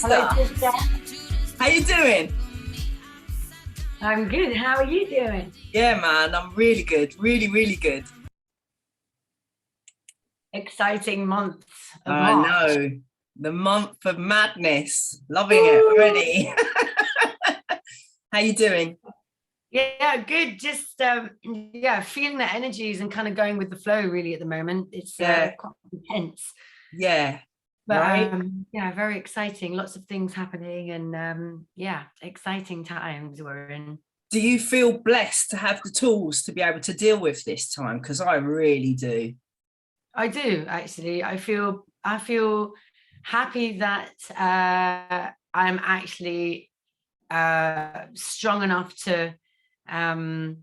Hello, sister. sister. How you doing? I'm good. How are you doing? Yeah, man, I'm really good. Really, really good. Exciting month of I March. know. The month of madness. Loving it Woo! already. How you doing? Yeah, good. Just yeah, feeling the energies and kind of going with the flow really at the moment. It's Yeah, quite intense. yeah, But right? yeah, very exciting. Lots of things happening and yeah, exciting times we're in. Do you feel blessed to have the tools to be able to deal with this time? Because I really do. I do actually. I feel happy that I'm actually strong enough um,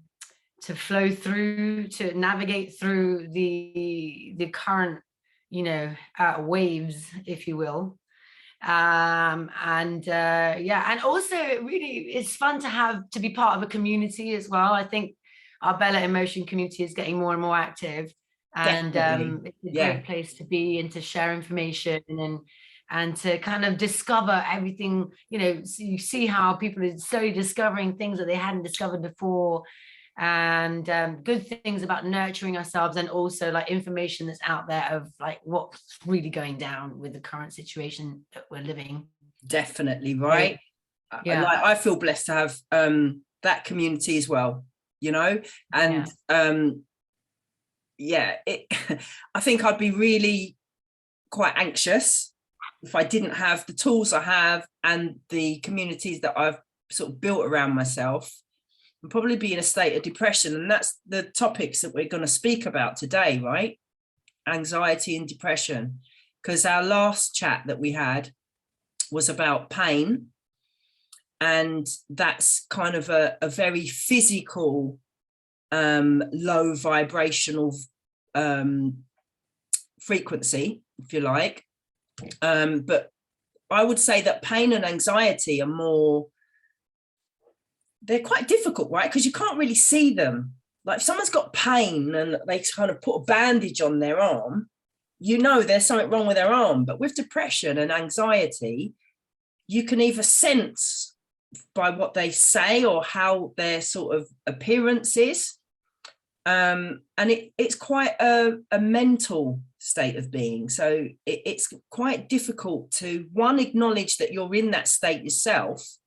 to flow through, to navigate through the current, waves, if you will. And yeah, and also it really it's fun to be part of a community as well. I think our Bella Emotion community is getting more and more active, and Definitely. it's a Yeah, great place to be and to share information and to kind of discover everything. So you see how people are slowly discovering things that they hadn't discovered before, and good things about nurturing ourselves, and also like information that's out there of like what's really going down with the current situation that we're living. definitely, So right? yeah, Like I feel blessed to have that community as well, you know, and yeah, yeah, I think I'd be really quite anxious if I didn't have the tools I have and the communities that I've sort of built around myself. And probably be in a state of depression. And that's the topics that we're going to speak about today, right? Anxiety and depression. Because our last chat that we had was about pain. And that's kind of a very physical, low vibrational um, frequency, if you like. But I would say that pain and anxiety are more, they're quite difficult, right? Because you can't really see them. Like if someone's got pain and they kind of put a bandage on their arm, you know there's something wrong with their arm. But with depression and anxiety, you can either sense by what they say or how their sort of appearance is. And it's quite a mental state of being. So it's quite difficult to, one, acknowledge that you're in that state yourself,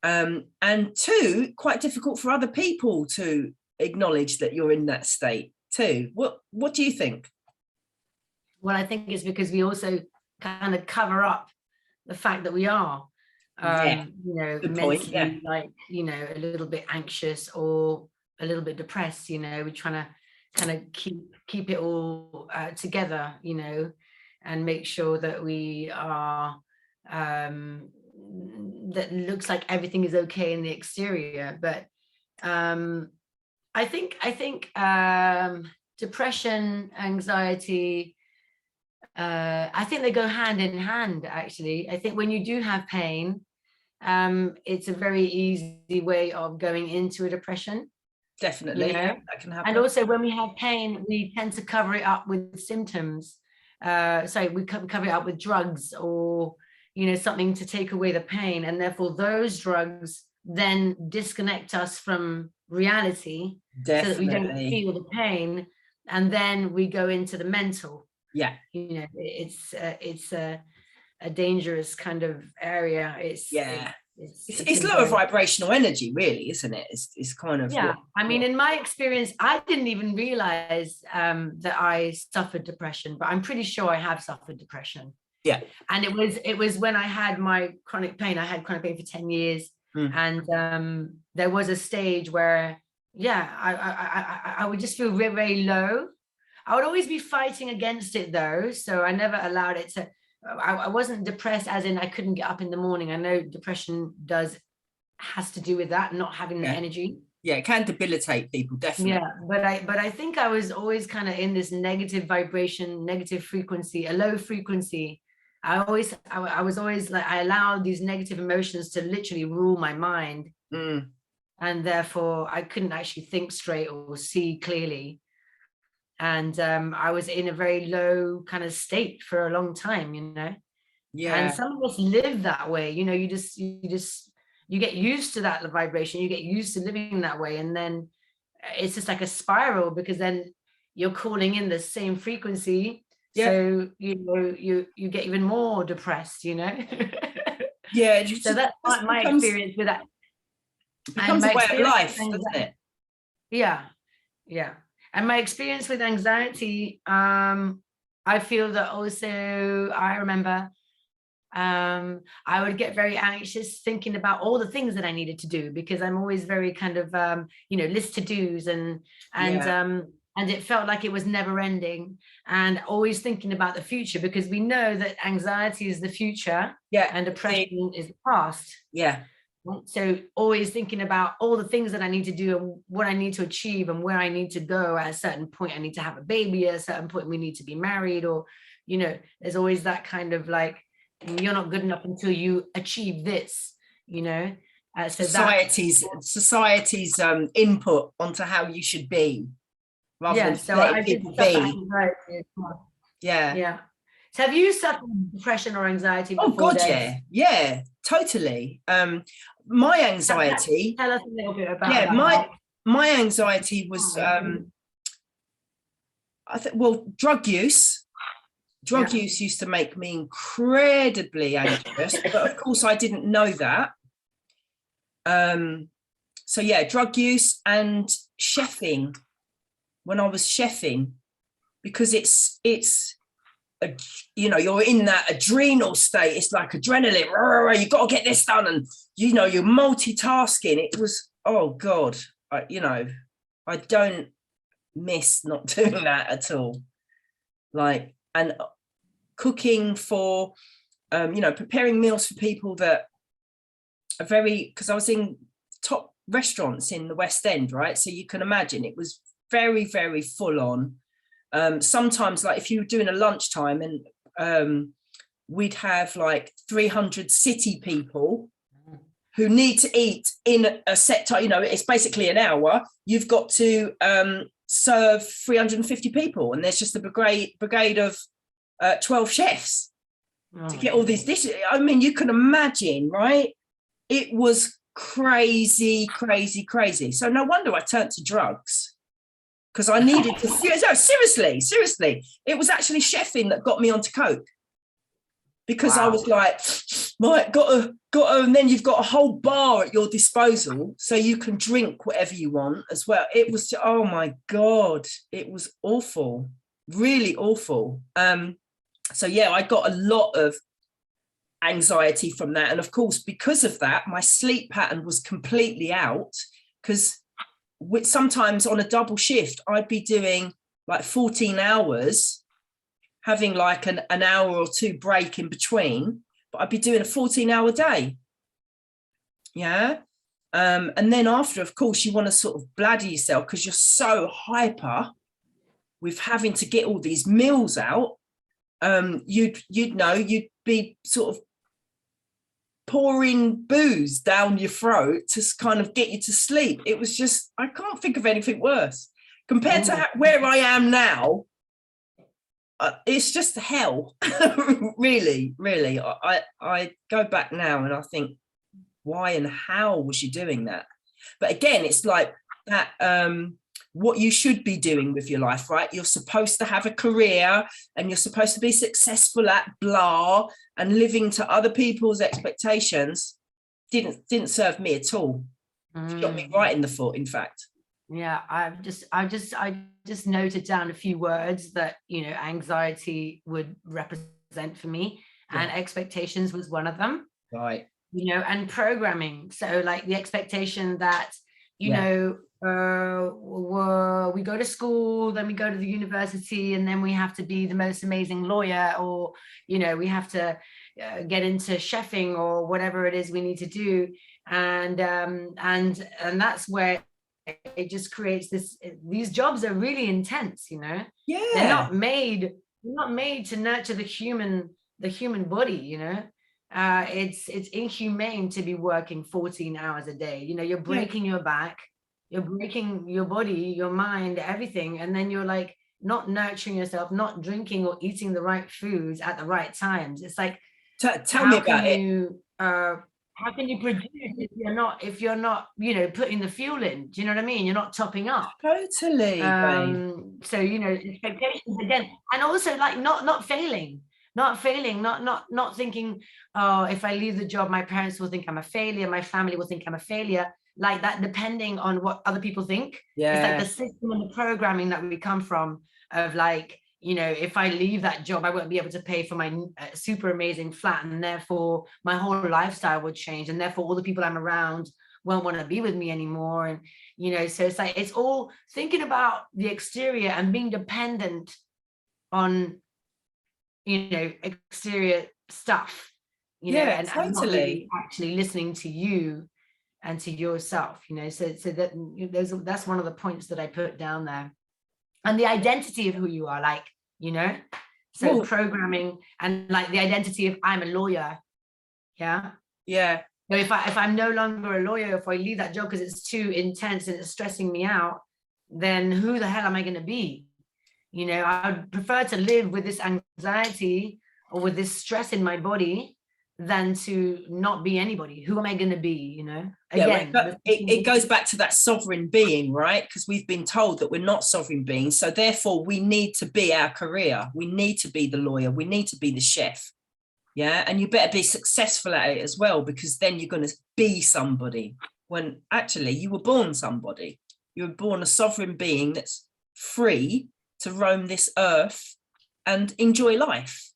and two, quite difficult for other people to acknowledge that you're in that state too. What do you think? well, I think it's because we also kind of cover up the fact that we are Yeah, good point. Yeah, mentally, like, a little bit anxious or a little bit depressed. We're trying to kind of keep it all together, and make sure that we are um that looks like everything is okay in the exterior. But um I think depression, anxiety, I think they go hand in hand, actually. I think when you do have pain, it's a very easy way of going into a depression, definitely. Yeah, that can and happen. also when we have pain, we tend to cover it up with symptoms. So we cover it up with drugs, or something to take away the pain, and therefore those drugs then disconnect us from reality, so that we don't Definitely. feel the pain, and then we go into the mental. Yeah, It's a dangerous kind of area. yeah. It It's can lower go. vibrational energy, really, isn't it? It's kind of Yeah, I mean, what in my experience, I didn't even realize that I suffered depression, but I'm pretty sure I have suffered depression. yeah. And it was when I had my chronic pain. I had chronic pain for 10 years, Mm. and there was a stage where, yeah, I would just feel very, very low. I would always be fighting against it though, so I never allowed it to. I wasn't depressed as in I couldn't get up in the morning. I know depression has to do with that, not having the Yeah, energy. yeah. It can debilitate people, definitely. Yeah, but I think I was always kind of in this negative vibration, negative frequency, a low frequency. I was always like, I allowed these negative emotions to literally rule my mind, Mm. and therefore I couldn't actually think straight or see clearly. And I was in a very low kind of state for a long time. And Yeah. some of us live that way, you know, you get used to that vibration, you get used to living that way, and then it's just like a spiral, because then you're calling in the same frequency. Yeah. So you know, you get even more depressed, you know. Yeah. It So that's just my experience with that. And becomes a my way of experience with life, doesn't anxiety, it? yeah, yeah. And my experience with anxiety, I feel that also, I remember I would get very anxious thinking about all the things that I needed to do, because I'm always very kind of you know, list to do's, Yeah. and it felt like it was never ending, and always thinking about the future, because we know that anxiety is the future Yeah. and depression is the past. Yeah. Right? So always thinking about all the things that I need to do and what I need to achieve and where I need to go. At a certain point, I need to have a baby. At a certain point, we need to be married, or, you know, there's always that kind of like, you're not good enough until you achieve this, you know. So that, Society's input onto how you should be, rather yeah. than So letting I did people suffer be. anxiety as well. Yeah. Yeah. So have you suffered depression or anxiety Oh before, God, Des? yeah, yeah, totally. My anxiety, Tell us a little bit yeah, about that. my anxiety was, I think, well, drug use. Drug Yeah. use used to make me incredibly anxious, but of course I didn't know that. So yeah, drug use and chefing. When I was chefing, because it's a, you know, you're in that adrenal state. It's like adrenaline. You got to get this done, and you know, you're multitasking. It was, oh God, you know, I don't miss not doing that at all. Like, and cooking for, you know, preparing meals for people that are very, because I was in top restaurants in the West End, right? So you can imagine it was very, very full on. Sometimes, like if you were doing a lunchtime, and we'd have like 300 city people who need to eat in a set time, you know, it's basically an hour. You've got to serve 350 people, and there's just a brigade of 12 chefs to get all these dishes. I mean, you can imagine, right? It was crazy, crazy, crazy. So no wonder I turned to drugs, because I needed to. No, seriously, it was actually chefing that got me onto coke, because I was like, right, got to, and then you've got a whole bar at your disposal, so you can drink whatever you want as well. It was, oh my God, it was awful, really awful. So yeah, I got a lot of anxiety from that, and of course, because of that, my sleep pattern was completely out, because sometimes on a double shift, I'd be doing like 14 hours, having like an hour or two break in between, but I'd be doing a 14-hour day. Yeah. And then after, of course, you want to sort of bladder yourself, because you're so hyper with having to get all these meals out. You'd be sort of pouring booze down your throat to kind of get you to sleep. It was just, I can't think of anything worse compared to where I am now. It's just hell. Really, I go back now and I think, why and how was you doing that? But again, it's like that, what you should be doing with your life, right? You're supposed to have a career, and you're supposed to be successful at blah, and living to other people's expectations didn't serve me at all. Shot me right in the foot, in fact. Yeah, I just noted down a few words that, you know, anxiety would represent for me, and expectations was one of them. Right. You know, and programming. So like the expectation that, you know, we go to school, then we go to the university, and then we have to be the most amazing lawyer, or, you know, we have to get into chefing or whatever it is we need to do. And that's where it just creates these jobs are really intense, you know. Yeah. They're not made to nurture the human body, you know. It's inhumane to be working 14 hours a day. You know, you're breaking your back, you're breaking your body, your mind, everything, and then you're like not nurturing yourself, not drinking or eating the right foods at the right times. It's like Tell me about it. How can you produce if you're not, you know, putting the fuel in? Do you know what I mean? You're not topping up. Totally. So, you know, expectations again, and also like not failing, not thinking, oh, if I leave the job, my parents will think I'm a failure, my family will think I'm a failure, like that, depending on what other people think. It's like the system and the programming that we come from, of like, you know, if I leave that job, I won't be able to pay for my super amazing flat, and therefore my whole lifestyle would change, and therefore all the people I'm around won't want to be with me anymore. And, you know, so it's like, it's all thinking about the exterior and being dependent on, you know, exterior stuff, you know, and not really actually listening to you and to yourself, you know. So that, you know, that's one of the points that I put down there. And the identity of who you are, like, you know, so programming, and like the identity of I'm a lawyer. Yeah. So if I'm no longer a lawyer, if I leave that job because it's too intense and it's stressing me out, then who the hell am I going to be? You know, I would prefer to live with this anxiety or with this stress in my body than to not be anybody. Who am I going to be? You know, again, it goes back to that sovereign being, right? Because we've been told that we're not sovereign beings. So therefore we need to be our career. We need to be the lawyer. We need to be the chef. Yeah. And you better be successful at it as well, because then you're going to be somebody, when actually you were born somebody. You were born a sovereign being that's free to roam this earth and enjoy life.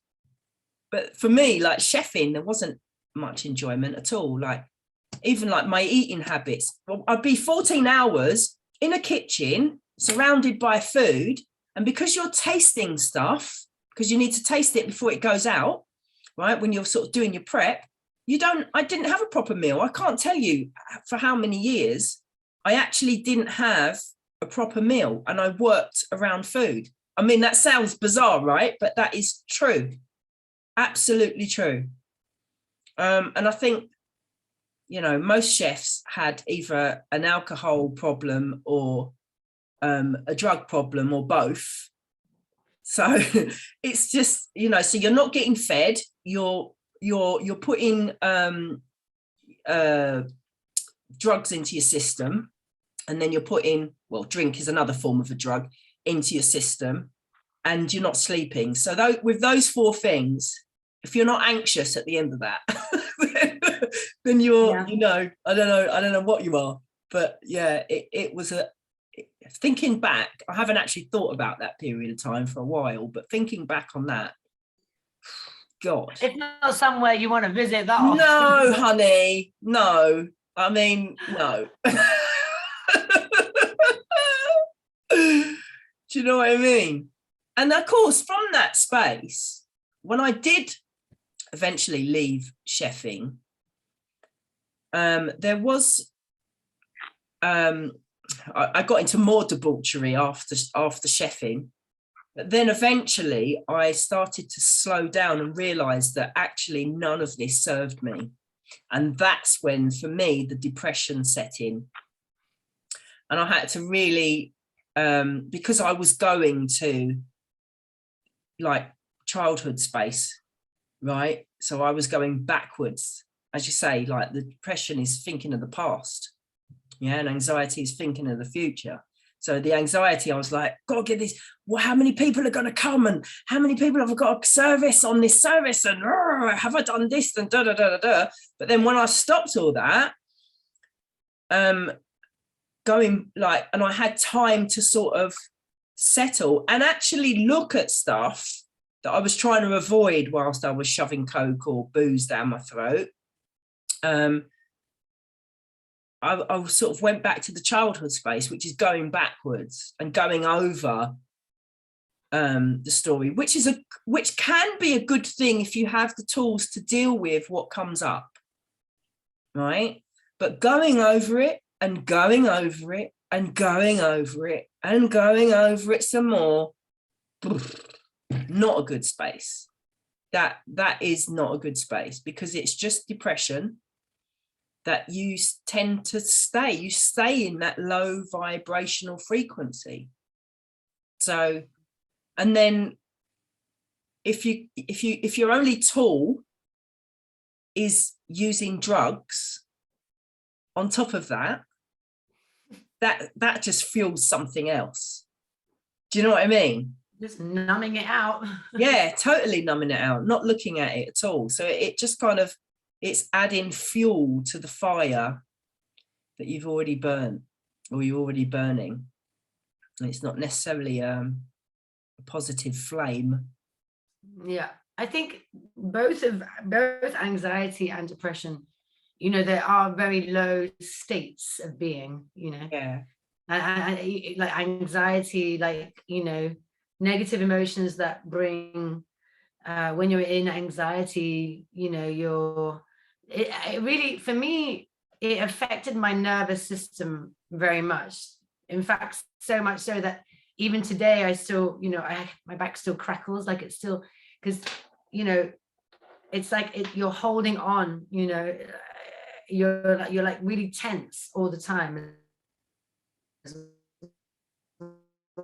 But for me, like chefing, there wasn't much enjoyment at all. Like even like my eating habits, I'd be 14 hours in a kitchen surrounded by food. And because you're tasting stuff, because you need to taste it before it goes out, right? When you're sort of doing your prep, I didn't have a proper meal. I can't tell you for how many years I actually didn't have a proper meal, and I worked around food. I mean, that sounds bizarre, right? But that is true. Absolutely true. And I think, you know, most chefs had either an alcohol problem or a drug problem, or both. So it's just, you know, so you're not getting fed, you're putting drugs into your system, and then you're putting, well, drink is another form of a drug, into your system, and you're not sleeping. So with those four things, if you're not anxious at the end of that, then you're, you know, I don't know what you are. But yeah, it was thinking back, I haven't actually thought about that period of time for a while, but thinking back on that, God. It's not somewhere you want to visit that often. No, honey, no. I mean, no. Do you know what I mean? And of course, from that space, when I did eventually leave chefing, there was I got into more debauchery after chefing, but then eventually I started to slow down and realize that actually none of this served me. And that's when, for me, the depression set in. And I had to really, because I was going to like childhood space, right? So I was going backwards. As you say, like the depression is thinking of the past. Yeah, and anxiety is thinking of the future. So the anxiety, I was like, gotta get this. Well, how many people are going to come, and how many people have I got a service on this service, and have I done this, and da da da da da. But then when I stopped all that, going like, and I had time to sort of settle and actually look at stuff that I was trying to avoid whilst I was shoving coke or booze down my throat. I sort of went back to the childhood space, which is going backwards and going over the story, which can be a good thing if you have the tools to deal with what comes up, right? But going over it and going over it and going over it and going over it some more, not a good space. That is not a good space, because it's just depression that you tend to stay in that low vibrational frequency. So, and then if your only tool is using drugs on top of that, that just fuels something else. Do you know what I mean? Just numbing it out. Yeah, totally numbing it out, not looking at it at all. So it just kind of, it's adding fuel to the fire that you've already burnt, or you're already burning. And it's not necessarily a positive flame. Yeah, I think both anxiety and depression, you know, there are very low states of being, you know. Yeah. And like anxiety, like, you know, negative emotions that bring when you're in anxiety, you know, it really, for me, it affected my nervous system very much. In fact, so much so that even today I still, you know, my back still crackles, like it's still, because, you know, it's like you're holding on, you know, you're like really tense all the time as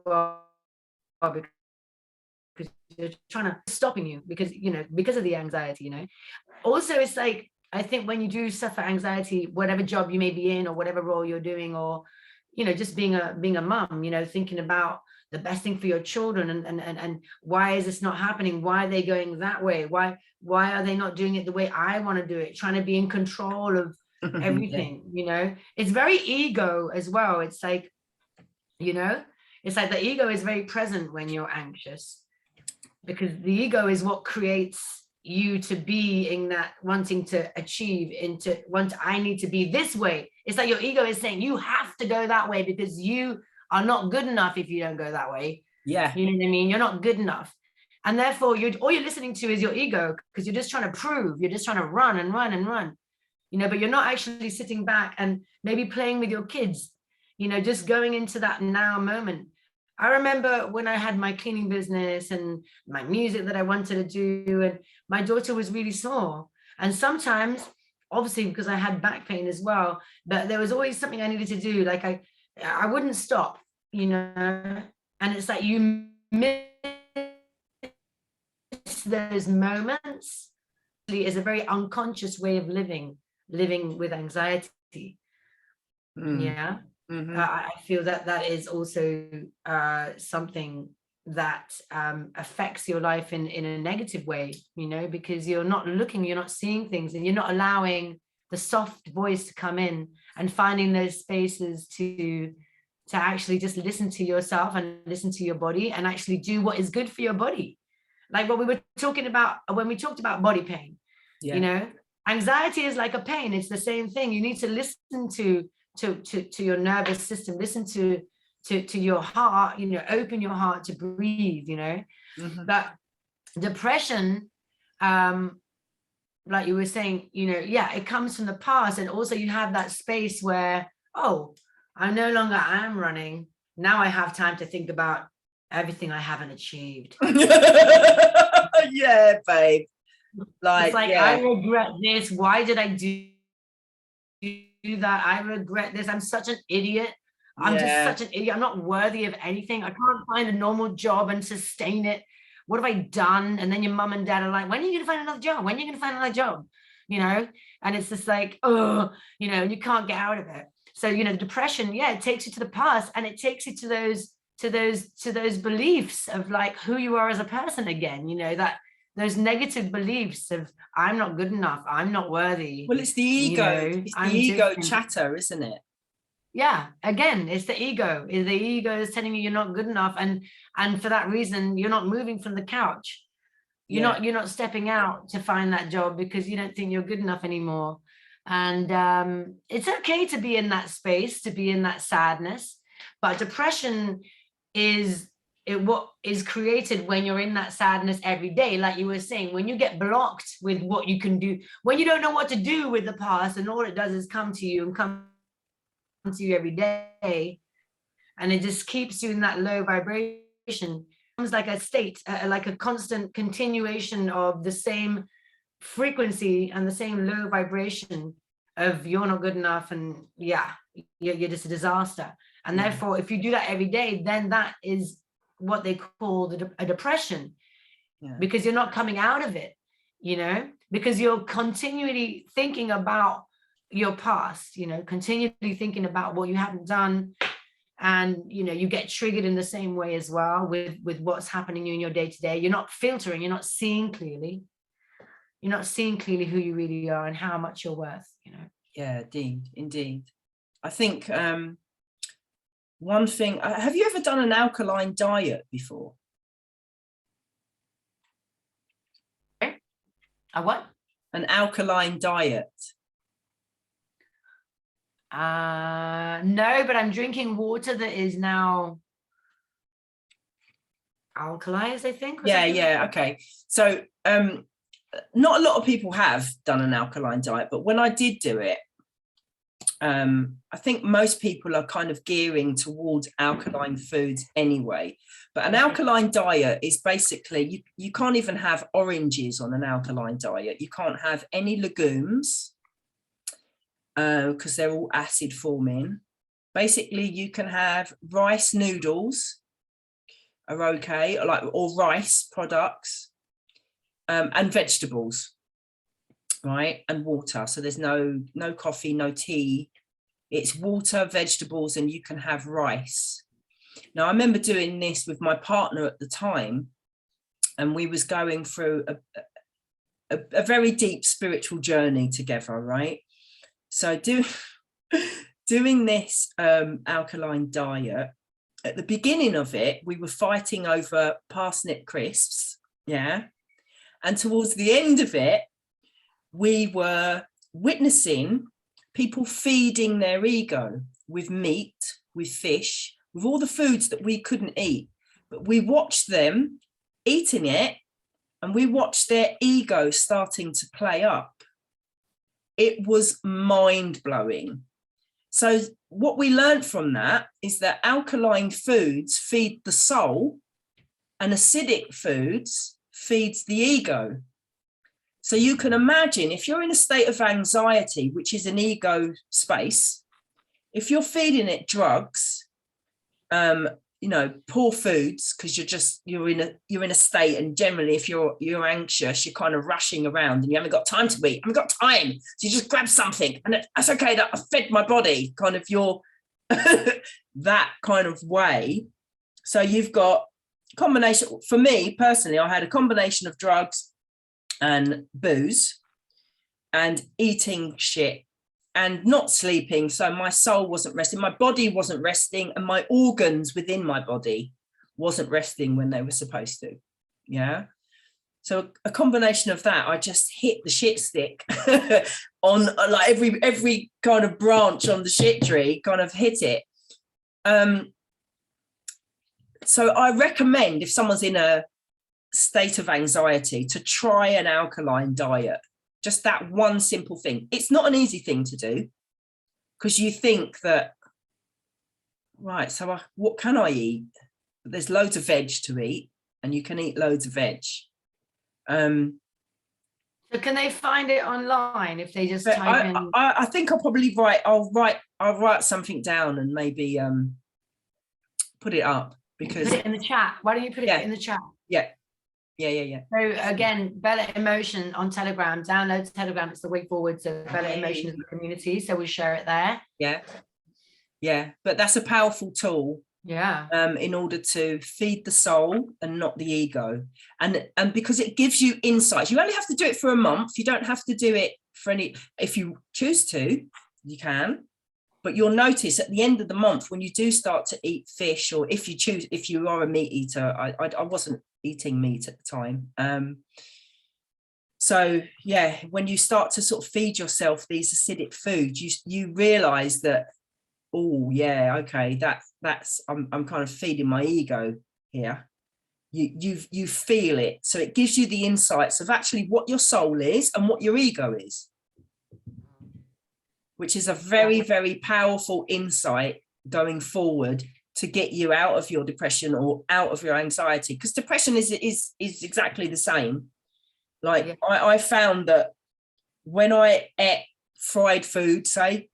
well, because you're trying to stopping you, because, you know, because of the anxiety, you know. Also, it's like, I think when you do suffer anxiety, whatever job you may be in or whatever role you're doing, or, you know, just being a mum, you know, thinking about the best thing for your children, and why is this not happening? Why are they going that way? Why are they not doing it the way I want to do it? Trying to be in control of everything, you know. It's very ego as well. It's like, you know, it's like the ego is very present when you're anxious, because the ego is what creates you to be in that wanting to achieve, I need to be this way. It's like your ego is saying you have to go that way because you are not good enough if you don't go that way. Yeah. You know what I mean? You're not good enough. And therefore all you're listening to is your ego, because you're just trying to prove, you're just trying to run and run and run, you know, but you're not actually sitting back and maybe playing with your kids, you know, just going into that now moment. I remember when I had my cleaning business and my music that I wanted to do, and my daughter was really small. And sometimes, obviously, because I had back pain as well, but there was always something I needed to do. Like I wouldn't stop, you know, and it's like you miss those moments. It's a very unconscious way of living with anxiety. Yeah. I feel that is also something that affects your life in a negative way, you know, because you're not looking, you're not seeing things, and you're not allowing the soft voice to come in and finding those spaces to actually just listen to yourself and listen to your body and actually do what is good for your body. Like what we were talking about when we talked about body pain, you know, anxiety is like a pain. It's the same thing. You need to listen to your nervous system, listen to your heart, you know, open your heart to breathe, you know. But depression, like you were saying, you know, yeah, it comes from the past. And also you have that space where, oh, I no longer am running. Now I have time to think about everything I haven't achieved. Yeah, babe. Like, it's like, yeah. I regret this. Why did I do that? I regret this. I'm such an idiot. I'm just such an idiot. I'm not worthy of anything. I can't find a normal job and sustain it. What have I done? And then your mum and dad are like, when are you going to find another job? When are you going to find another job? You know, and it's just like, oh, you know, and you can't get out of it. So, you know, depression, yeah, it takes you to the past, and it takes you to those beliefs of like who you are as a person again, you know, that those negative beliefs of I'm not good enough, I'm not worthy. Well, it's the ego, you know, it's the ego chatter, isn't it? Yeah, again, it's the ego. The ego is telling you you're not good enough, and for that reason you're not moving from the couch. You're not stepping out to find that job because you don't think you're good enough anymore. And it's okay to be in that space, to be in that sadness, but depression is what is created when you're in that sadness every day. Like you were saying, when you get blocked with what you can do, when you don't know what to do with the past, and all it does is come to you every day, and it just keeps you in that low vibration. It's like a state, like a constant continuation of the same frequency and the same low vibration of you're not good enough, and yeah, you're just a disaster. And therefore, if you do that every day, then that is what they call a depression, because you're not coming out of it. you know, because you're continually thinking about your past, you know, continually thinking about what you haven't done. And, you know, you get triggered in the same way as well with what's happening in your day to day. You're not filtering, you're not seeing clearly. You're not seeing clearly who you really are and how much you're worth, you know. Yeah, indeed. I think one thing, have you ever done an alkaline diet before? A what? An alkaline diet. No, but I'm drinking water that is now alkalized, I think. Yeah, okay. So not a lot of people have done an alkaline diet, but when I did do it, I think most people are kind of gearing towards alkaline foods anyway. But an alkaline diet is basically, you can't even have oranges on an alkaline diet. You can't have any legumes because they're all acid forming. Basically, you can have rice noodles are okay, or rice products, and vegetables, right? And water. So there's no coffee, no tea. It's water, vegetables, and you can have rice. Now, I remember doing this with my partner at the time, and we was going through a very deep spiritual journey together, right? So doing this alkaline diet, at the beginning of it, we were fighting over parsnip crisps, yeah? And towards the end of it, we were witnessing people feeding their ego with meat, with fish, with all the foods that we couldn't eat. But we watched them eating it, and we watched their ego starting to play up. It was mind-blowing. So what we learned from that is that alkaline foods feed the soul, and acidic foods feeds the ego. So you can imagine if you're in a state of anxiety, which is an ego space, if you're feeding it drugs, you know, poor foods, because you're in a state, and generally if you're anxious, you're kind of rushing around and you haven't got time to eat, haven't got time, so you just grab something and that's okay, that I fed my body, kind of your that kind of way. So you've got a combination. For me personally, I had a combination of drugs and booze and eating shit and not sleeping. So my soul wasn't resting, my body wasn't resting, and my organs within my body wasn't resting when they were supposed to. Yeah. So a combination of that, I just hit the shit stick on like every kind of branch on the shit tree, kind of hit it. So I recommend, if someone's in a state of anxiety, to try an alkaline diet. Just that one simple thing. It's not an easy thing to do, because you think that, right, so what can I eat? There's loads of veg to eat, and you can eat loads of veg. So can they find it online if they just type in? I think I'll probably I'll write something down and maybe put it up, because put it in the chat. Why don't you put it in the chat? Yeah. So again, Bella Emotion on Telegram, download Telegram, it's the way forward. So Bella Emotion is the community, so we share it there. Yeah, but that's a powerful tool, in order to feed the soul and not the ego, and because it gives you insights. You only have to do it for a month. You don't have to do it for any, if you choose to, you can, but you'll notice at the end of the month, when you do start to eat fish, or if you are a meat eater, I wasn't eating meat at the time. So yeah, when you start to sort of feed yourself these acidic foods, you realize that, oh yeah, okay, that's I'm kind of feeding my ego here. You feel it. So it gives you the insights of actually what your soul is and what your ego is, which is a very, very powerful insight going forward to get you out of your depression or out of your anxiety, because depression is exactly the same. Like I found that when I ate fried food, say,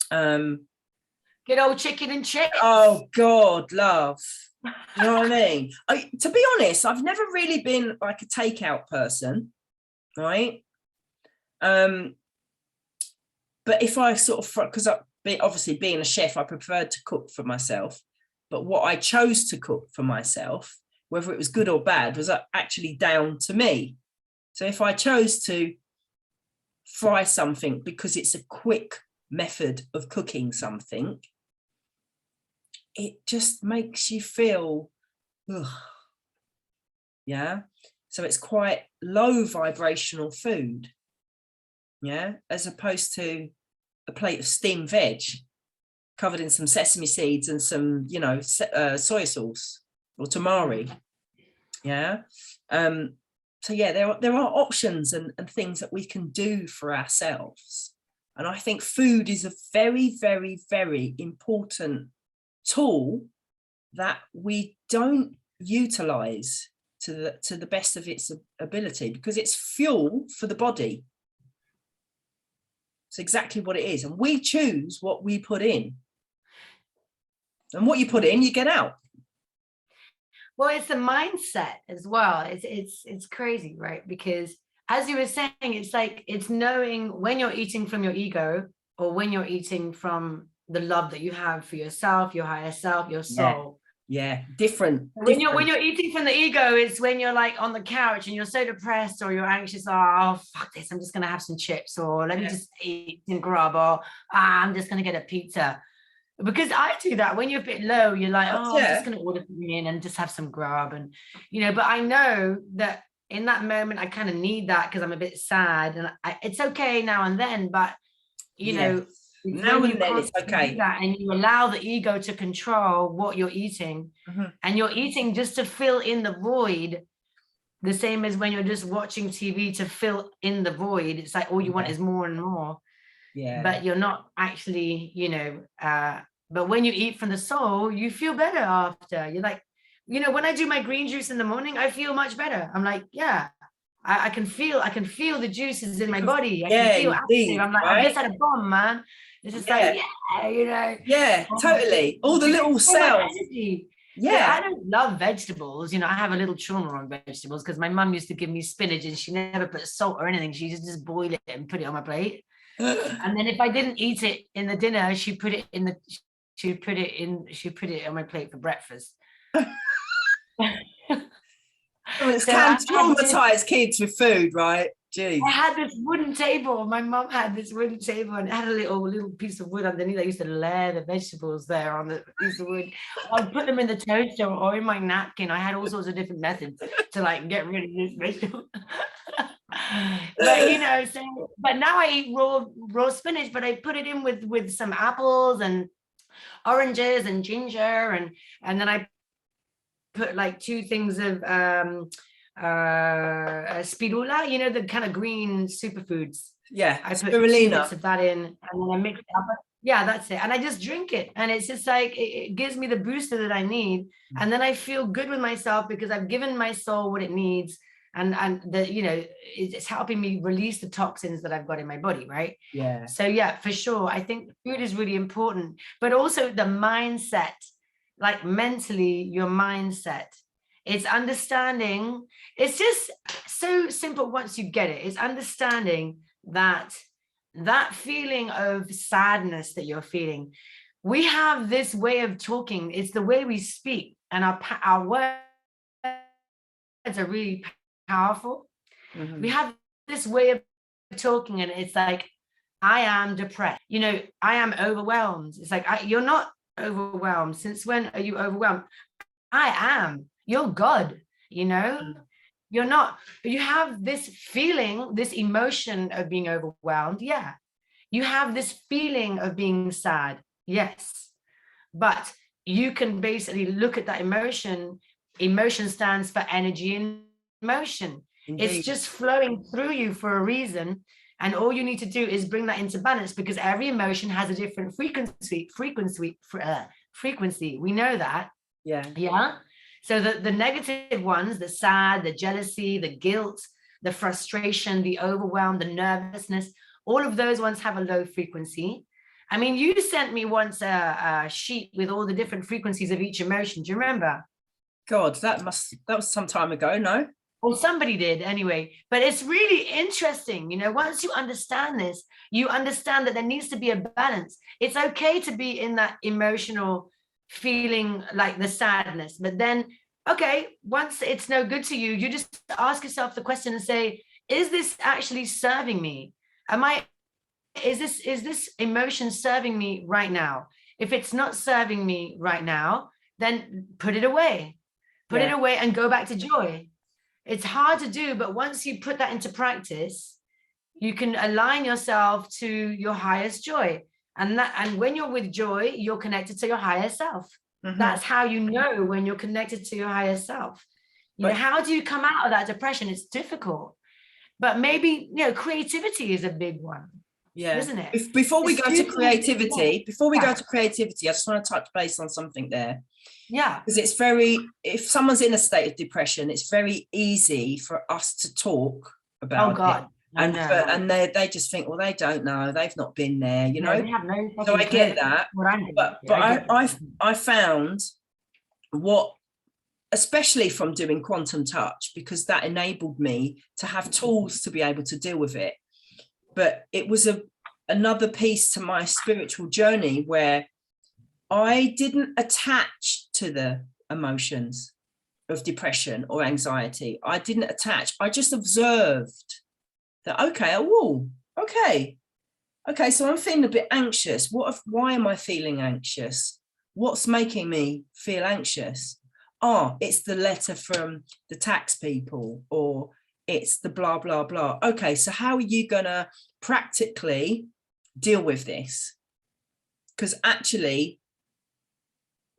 good old chicken and chips. Oh God, love. You know what I mean? To be honest, I've never really been like a takeout person. right? But if I sort of, because obviously being a chef, I preferred to cook for myself, but what I chose to cook for myself, whether it was good or bad, was actually down to me. So if I chose to fry something because it's a quick method of cooking something, it just makes you feel, ugh. Yeah. So it's quite low vibrational food. Yeah. As opposed to a plate of steamed veg covered in some sesame seeds and some, you know, soy sauce or tamari. Yeah. So yeah, there are options and things that we can do for ourselves. And I think food is a very, very, very important tool that we don't utilize to the best of its ability, because it's fuel for the body. It's exactly what it is. And we choose what we put in. And what you put in, you get out. Well, it's the mindset as well. It's crazy, right? Because as you were saying, it's like, it's knowing when you're eating from your ego or when you're eating from the love that you have for yourself, your higher self, your soul. Yeah, different. When you're eating from the ego, it's when you're like on the couch and you're so depressed or you're anxious. Oh, fuck this, I'm just gonna have some chips, or let me just eat some grub, or I'm just gonna get a pizza. Because I do that when you're a bit low, you're like, oh, I'm just gonna order something in and just have some grub, and you know. But I know that in that moment I kind of need that because I'm a bit sad, and it's okay now and then, but you know, now and then it's okay. That, and you allow the ego to control what you're eating, and you're eating just to fill in the void, the same as when you're just watching TV to fill in the void. It's like all you want is more and more, but you're not actually, you know, but when you eat from the soul, you feel better after. You're like, you know, when I do my green juice in the morning, I feel much better. I'm like, yeah, I can feel the juices in my body. I can feel active. I'm like, I just had a bomb, man. It's just like, you know. Yeah, totally. All the little cells. Yeah, I don't love vegetables. You know, I have a little trauma on vegetables because my mum used to give me spinach and she never put salt or anything. She just boil it and put it on my plate. And then if I didn't eat it in the dinner, she put it on my plate for breakfast. Well, it's can traumatize kids with food, right? Jeez. I had this wooden table. My mum had this wooden table and it had a little piece of wood underneath. I used to layer the vegetables there on the piece of wood. I'd put them in the toaster or in my napkin. I had all sorts of different methods to like get rid of this vegetable. But you know, but now I eat raw spinach, but I put it in with some apples and oranges and ginger, and then I put like 2 things of spirula, you know, the kind of green superfoods. Yeah, I put 2 bits of that in, and then I mix it up. Yeah, that's it. And I just drink it, and it's just like it gives me the booster that I need, and then I feel good with myself because I've given my soul what it needs, and the, you know, it's helping me release the toxins that I've got in my body, right? Yeah. So yeah, for sure, I think food is really important, but also the mindset, like mentally, your mindset. It's understanding. It's just so simple once you get it. It's understanding that feeling of sadness that you're feeling. We have this way of talking. It's the way we speak, and our words are really powerful. We have this way of talking, and it's like, I am depressed. You know, I am overwhelmed. It's like, you're not overwhelmed. Since when are you overwhelmed? I am. You're God, you know. You're not, but you have this feeling, this emotion of being overwhelmed. Yeah. You have this feeling of being sad. Yes. But you can basically look at that emotion. Emotion stands for energy and motion. Indeed. It's just flowing through you for a reason. And all you need to do is bring that into balance, because every emotion has a different frequency. We know that. Yeah. Yeah. So the negative ones, the sad, the jealousy, the guilt, the frustration, the overwhelm, the nervousness, all of those ones have a low frequency. I mean, you sent me once a sheet with all the different frequencies of each emotion. Do you remember? God, that was some time ago. No. Or somebody did anyway. But it's really interesting, you know, once you understand this, you understand that there needs to be a balance. It's okay to be in that emotional feeling, like the sadness, but then, okay, once it's no good to you, you just ask yourself the question and say, is this actually serving me? Is this emotion serving me right now? If it's not serving me right now, then put it away. Put it away and go back to joy. It's hard to do, but once you put that into practice, you can align yourself to your highest joy. And when you're with joy, you're connected to your higher self. That's how you know when you're connected to your higher self. You know, how do you come out of that depression? It's difficult. But maybe, you know, creativity is a big one. Yeah. Isn't it? Before we go to creativity, I just want to touch base on something there. Yeah. Because if someone's in a state of depression, it's very easy for us to talk about it. And they just think, well, they don't know, they've not been there, you know. They have no, so I get that. But I found what, especially from doing quantum touch, because that enabled me to have tools to be able to deal with it. But it was another piece to my spiritual journey where I didn't attach to the emotions of depression or anxiety. I didn't attach. I just observed that, okay, so I'm feeling a bit anxious. Why am I feeling anxious? What's making me feel anxious? It's the letter from the tax people, or it's the blah, blah, blah. Okay, so how are you going to practically deal with this? Because actually,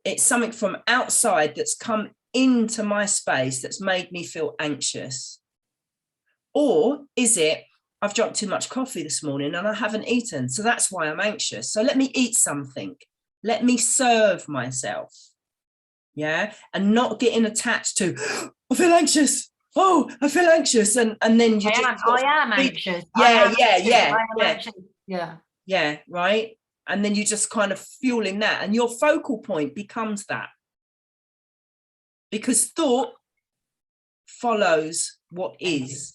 it's something from outside that's come into my space that's made me feel anxious. Or is it, I've drunk too much coffee this morning and I haven't eaten, so that's why I'm anxious. So let me eat something. Let me serve myself. Yeah. And not getting attached to, I feel anxious. I feel anxious. And then I am anxious. Yeah. Right. And then you just kind of fueling that, and your focal point becomes that. Because thought follows what is.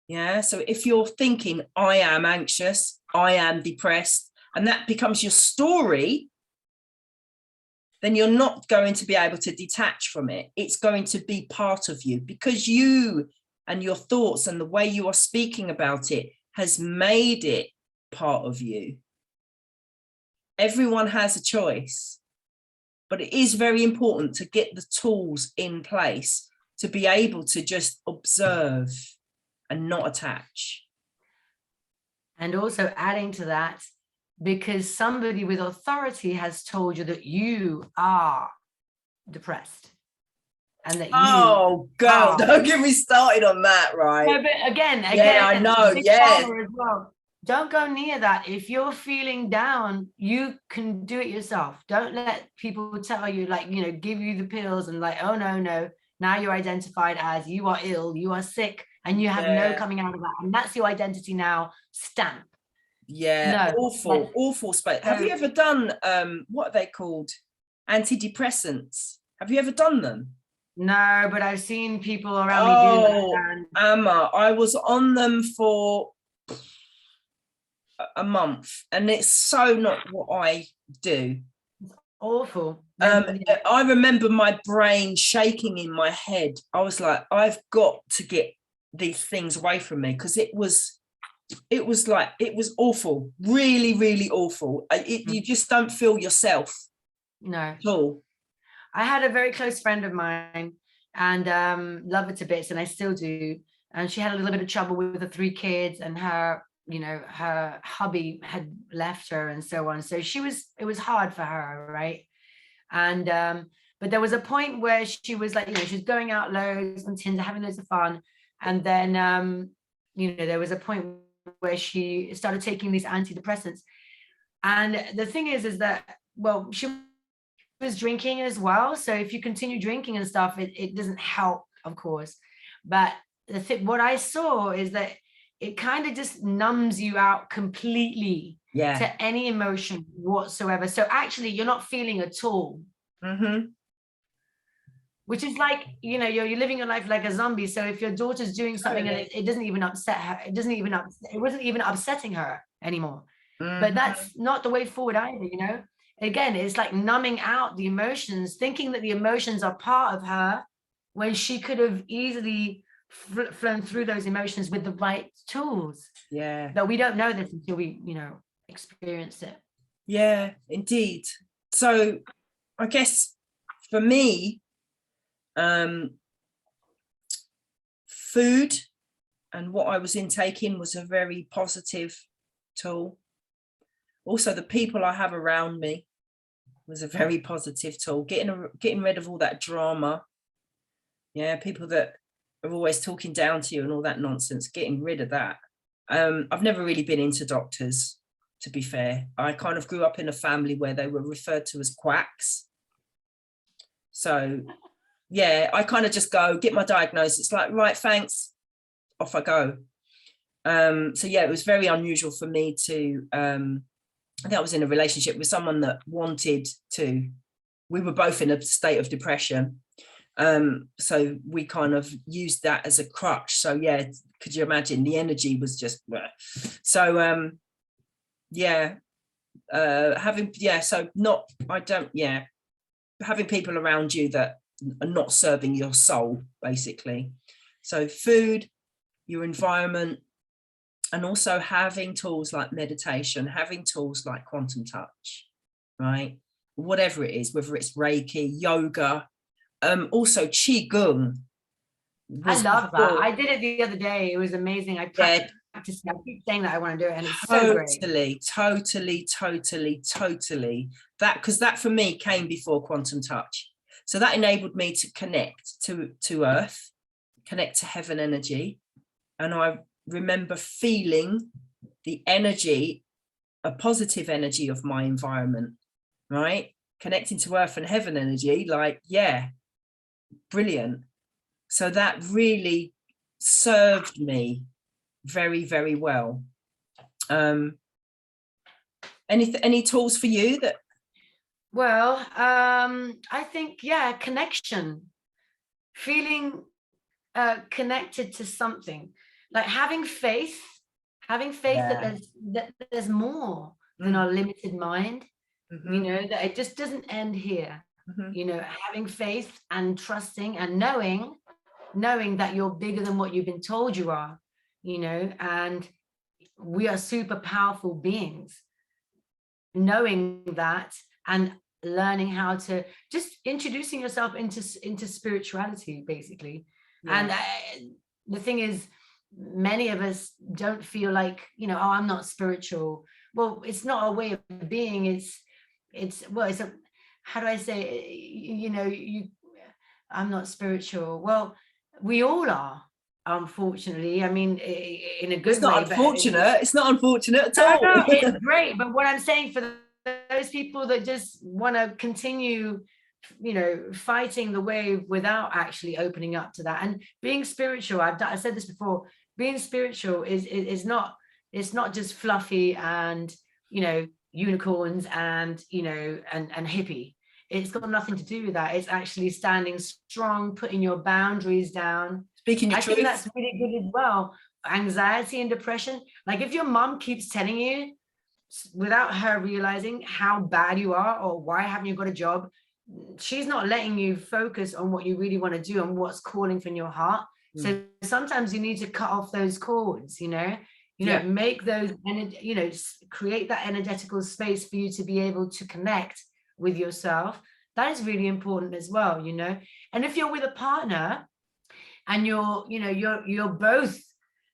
Yeah. So if you're thinking, I am anxious, I am depressed, and that becomes your story, then you're not going to be able to detach from it. It's going to be part of you, because you and your thoughts and the way you are speaking about it has made it part of you. Everyone has a choice, but it is very important to get the tools in place to be able to just observe and not attach. And also adding to that, because somebody with authority has told you that you are depressed. And that God, don't get me started on that, right? No, but again, I know, as well. Don't go near that. If you're feeling down, you can do it yourself. Don't let people tell you, like, you know, give you the pills and like, oh no, now you're identified as you are ill, you are sick, and you have no coming out of that. And that's your identity now, stamp. Yeah, no, awful space. Have you ever done, what are they called? Antidepressants. Have you ever done them? No, but I've seen people around me do that. Amma, I was on them for a month, and it's so not what I do. It's awful. I remember my brain shaking in my head. I was like, I've got to get these things away from me, because it was awful, really, really awful. You just don't feel yourself. No. At all. I had a very close friend of mine, and love her to bits, and I still do. And she had a little bit of trouble with the 3 kids, and her hubby had left her and so on. So it was hard for her, right? And but there was a point where she was like, she was going out loads on Tinder, having loads of fun. And then there was a point where she started taking these antidepressants. And the thing is that, well, she was drinking as well. So if you continue drinking and stuff, it doesn't help, of course. But what I saw is that it kind of just numbs you out completely to any emotion whatsoever. So actually, you're not feeling at all. which is like, you know, you're living your life like a zombie. So if your daughter's doing something and it doesn't even upset her, it wasn't even upsetting her anymore. But that's not the way forward either, you know. Again, it's like numbing out the emotions, thinking that the emotions are part of her when she could have easily flown through those emotions with the right tools. Yeah. But we don't know this until we, you know, experience it. Yeah, indeed. So I guess for me, food and what I was intaking was a very positive tool. Also, the people I have around me was a very positive tool. Getting rid of all that drama. Yeah, people that are always talking down to you and all that nonsense, getting rid of that. I've never really been into doctors, to be fair. I kind of grew up in a family where they were referred to as quacks. So yeah, I kind of just go get my diagnosis. It's like, right, thanks, off I go. So yeah, it was very unusual for me to, I think I was in a relationship with someone that wanted to, we were both in a state of depression. So we kind of used that as a crutch. So yeah, could you imagine, the energy was just, so yeah, having people around you that are not serving your soul, basically. So food, your environment, and also having tools like meditation, having tools like quantum touch, right? Whatever it is, whether it's Reiki, yoga, also Qigong. I love that. I did it the other day. It was amazing. I practiced. I keep saying that I want to do it, and it's so great. Totally. That, because that for me came before quantum touch. So that enabled me to connect to earth, connect to heaven energy. And I remember feeling the energy, a positive energy of my environment, right? Connecting to earth and heaven energy, like, yeah, brilliant. So that really served me very, very well. Any tools for you that? Well, I think, yeah, connection, feeling connected to something, like having faith that there's more than our limited mind, you know, that it just doesn't end here, you know, having faith and trusting and knowing that you're bigger than what you've been told you are, you know, and we are super powerful beings. Knowing that and learning how to just introducing yourself into spirituality, basically. And the thing is, many of us don't feel like, you know, oh, I'm not spiritual. Well, it's not a way of being. It's a, how do I say, you know, I'm not spiritual. Well, we all are, unfortunately. I mean, in a good way. It's not unfortunate. It's not unfortunate at all. No, it's great. But what I'm saying, for those people that just want to continue, you know, fighting the wave without actually opening up to that and being spiritual. I've said this before. Being spiritual is not, it's not just fluffy and, you know, unicorns and, you know, and hippie. It's got nothing to do with that. It's actually standing strong, putting your boundaries down. Speaking your truth. I think that's really good as well. Anxiety and depression. Like if your mom keeps telling you, without her realizing how bad you are or why haven't you got a job, she's not letting you focus on what you really want to do and what's calling from your heart. So sometimes you need to cut off those cords, you know, make those, you know, create that energetical space for you to be able to connect with yourself. That is really important as well, you know. And if you're with a partner and you're both,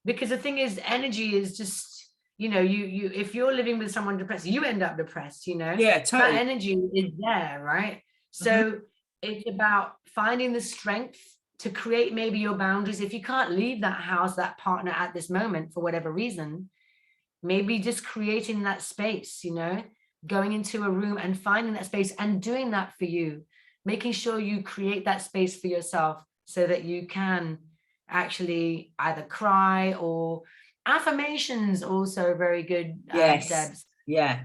because the thing is, energy is just, you know, you if you're living with someone depressed, you end up depressed, you know. Yeah, totally. That energy is there, right? So it's about finding the strength to create maybe your boundaries. If you can't leave that house, that partner at this moment for whatever reason, maybe just creating that space, you know, going into a room and finding that space and doing that for you, making sure you create that space for yourself so that you can actually either cry, or affirmations also very good. Yes. Debs. Yeah.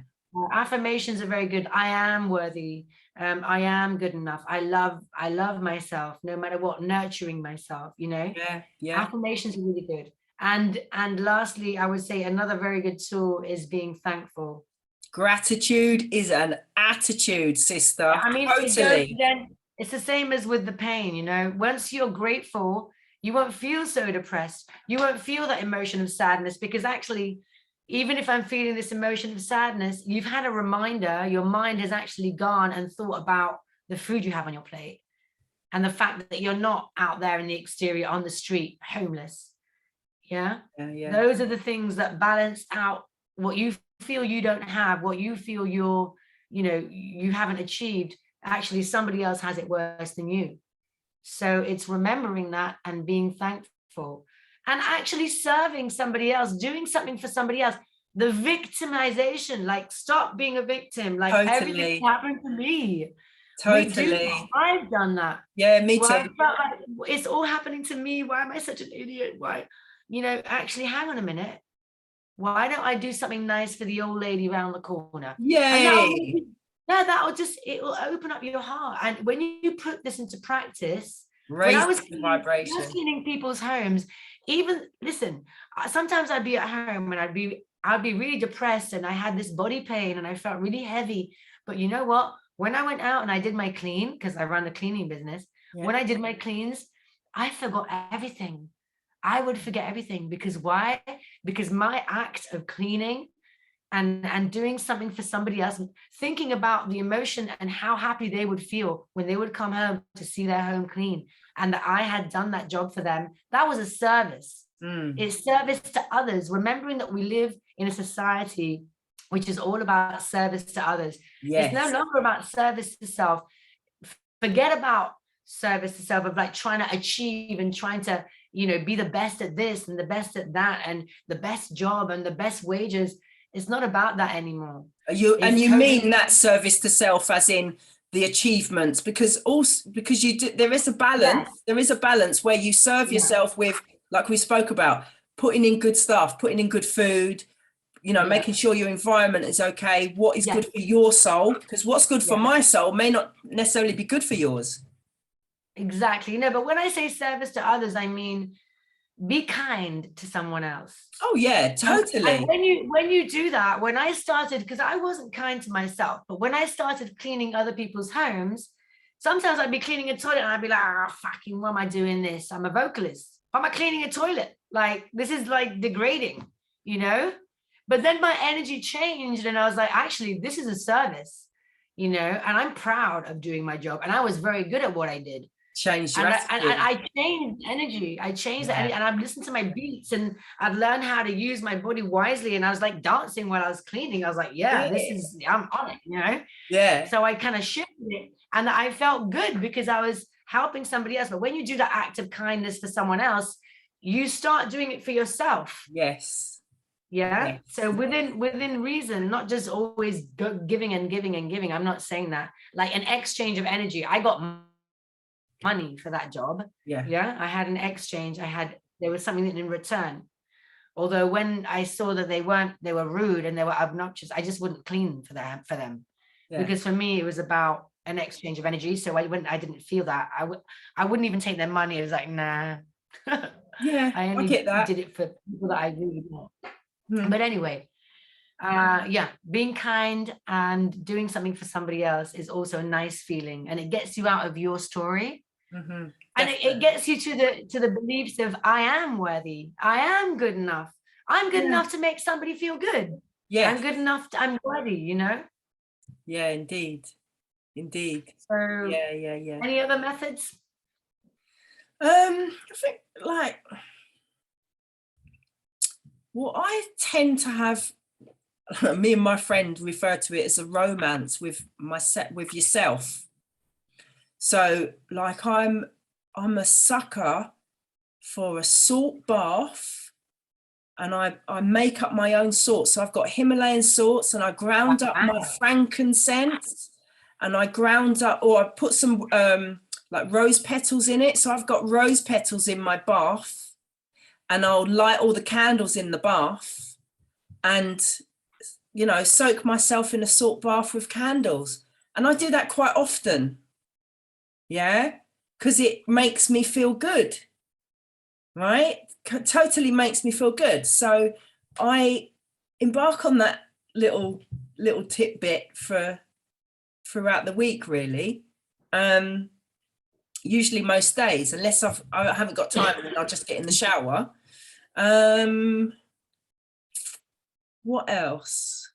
Affirmations are very good. I am worthy. I am good enough. I love myself, no matter what, nurturing myself, you know. Yeah. Affirmations are really good. And lastly, I would say another very good tool is being thankful. Gratitude is an attitude, sister. I mean, it goes Totally. then, it's the same as with the pain, you know. Once you're grateful, you won't feel so depressed. You won't feel that emotion of sadness, because actually, even if I'm feeling this emotion of sadness, you've had a reminder, your mind has actually gone and thought about the food you have on your plate and the fact that you're not out there in the exterior on the street homeless. Yeah. Yeah. Those are the things that balance out what you feel you don't have, what you feel you're, you know, you haven't achieved. Actually, somebody else has it worse than you. So it's remembering that and being thankful and actually serving somebody else, doing something for somebody else. The victimization, like, stop being a victim, like everything Totally. happened to me. We do that. Totally. I've done that. Yeah, me Well, I too. felt like it's all happening to me. Why am I such an idiot? Why, you know, actually, hang on a minute. Why don't I do something nice for the old lady around the corner? And Yay. that'll just, it will open up your heart. And when you put this into practice, when I Raise was the just vibration. cleaning people's homes, even listen, sometimes I'd be at home and I'd be really depressed and I had this body pain and I felt really heavy. But you know what? When I went out and I did my clean, because I run the cleaning business, when I did my cleans, I forgot everything. I would forget everything. Because why? Because my act of cleaning and doing something for somebody else, thinking about the emotion and how happy they would feel when they would come home to see their home clean, and that I had done that job for them, that was a service. It's service to others, remembering that we live in a society which is all about service to others. It's no Yes. longer about service to self. Forget about service to self, of like trying to achieve and trying to, you know, be the best at this and the best at that and the best job and the best wages. It's not about that anymore. You It's mean totally, that service to self as in the achievements, because also because you do, there is a balance. yes, There is a balance where you serve yeah, yourself with, like we spoke about, putting in good stuff, putting in good food, you know, yeah, making sure your environment is okay, what is good yes, for your soul, because what's good for yes, my soul may not necessarily be good for yours. exactly. No, but when I say service to others, I mean, be kind to someone else. Oh yeah, And totally. when you do that, when I started, because I wasn't kind to myself, but when I started cleaning other people's homes, sometimes I'd be cleaning a toilet and I'd be like, ah, fucking, why am I doing this? I'm a vocalist. Why am I cleaning a toilet? Like, this is like degrading, you know? But then my energy changed and I was like, actually, this is a service, you know, and I'm proud of doing my job. And I was very good at what I did. Change your And attitude. I changed energy. I changed the Yeah. energy, and I've listened to my beats, and I've learned how to use my body wisely. And I was like dancing while I was cleaning. I was like, yeah, this is, I'm on it, you know? Yeah. So I kind of shifted it, and I felt good because I was helping somebody else. But when you do that act of kindness for someone else, you start doing it for yourself. Yes. Yeah. Yes. So within reason, not just always giving and giving and giving. I'm not saying that. Like an exchange of energy. I got money for that job. Yeah. I had an exchange. There was something in return. Although when I saw that they were rude and they were obnoxious, I just wouldn't clean for them. Yeah. Because for me, it was about an exchange of energy. So I didn't feel that. I wouldn't even take their money. It was like, nah. Yeah, I I only get that. did it for people that I really want. Hmm. But anyway, being kind and doing something for somebody else is also a nice feeling, and it gets you out of your story. Mm-hmm. And it gets you to the beliefs of, I am worthy, I am good enough, I'm good enough to make somebody feel good. Yes. I'm good enough, I'm worthy, you know. Yeah, indeed. So Yeah. any other methods? I think like well, I tend to have me and my friend refer to it as a romance with with yourself. So like I'm a sucker for a salt bath, and I make up my own salts. So I've got Himalayan salts, and I ground up my frankincense, and I ground up, or I put some like rose petals in it. So I've got rose petals in my bath, and I'll light all the candles in the bath and, you know, soak myself in a salt bath with candles. And I do that quite often. Yeah, because it makes me feel good, right? Totally makes me feel good. So I embark on that little tidbit for throughout the week, really. Usually most days, unless I haven't got time, and then I'll just get in the shower. What else?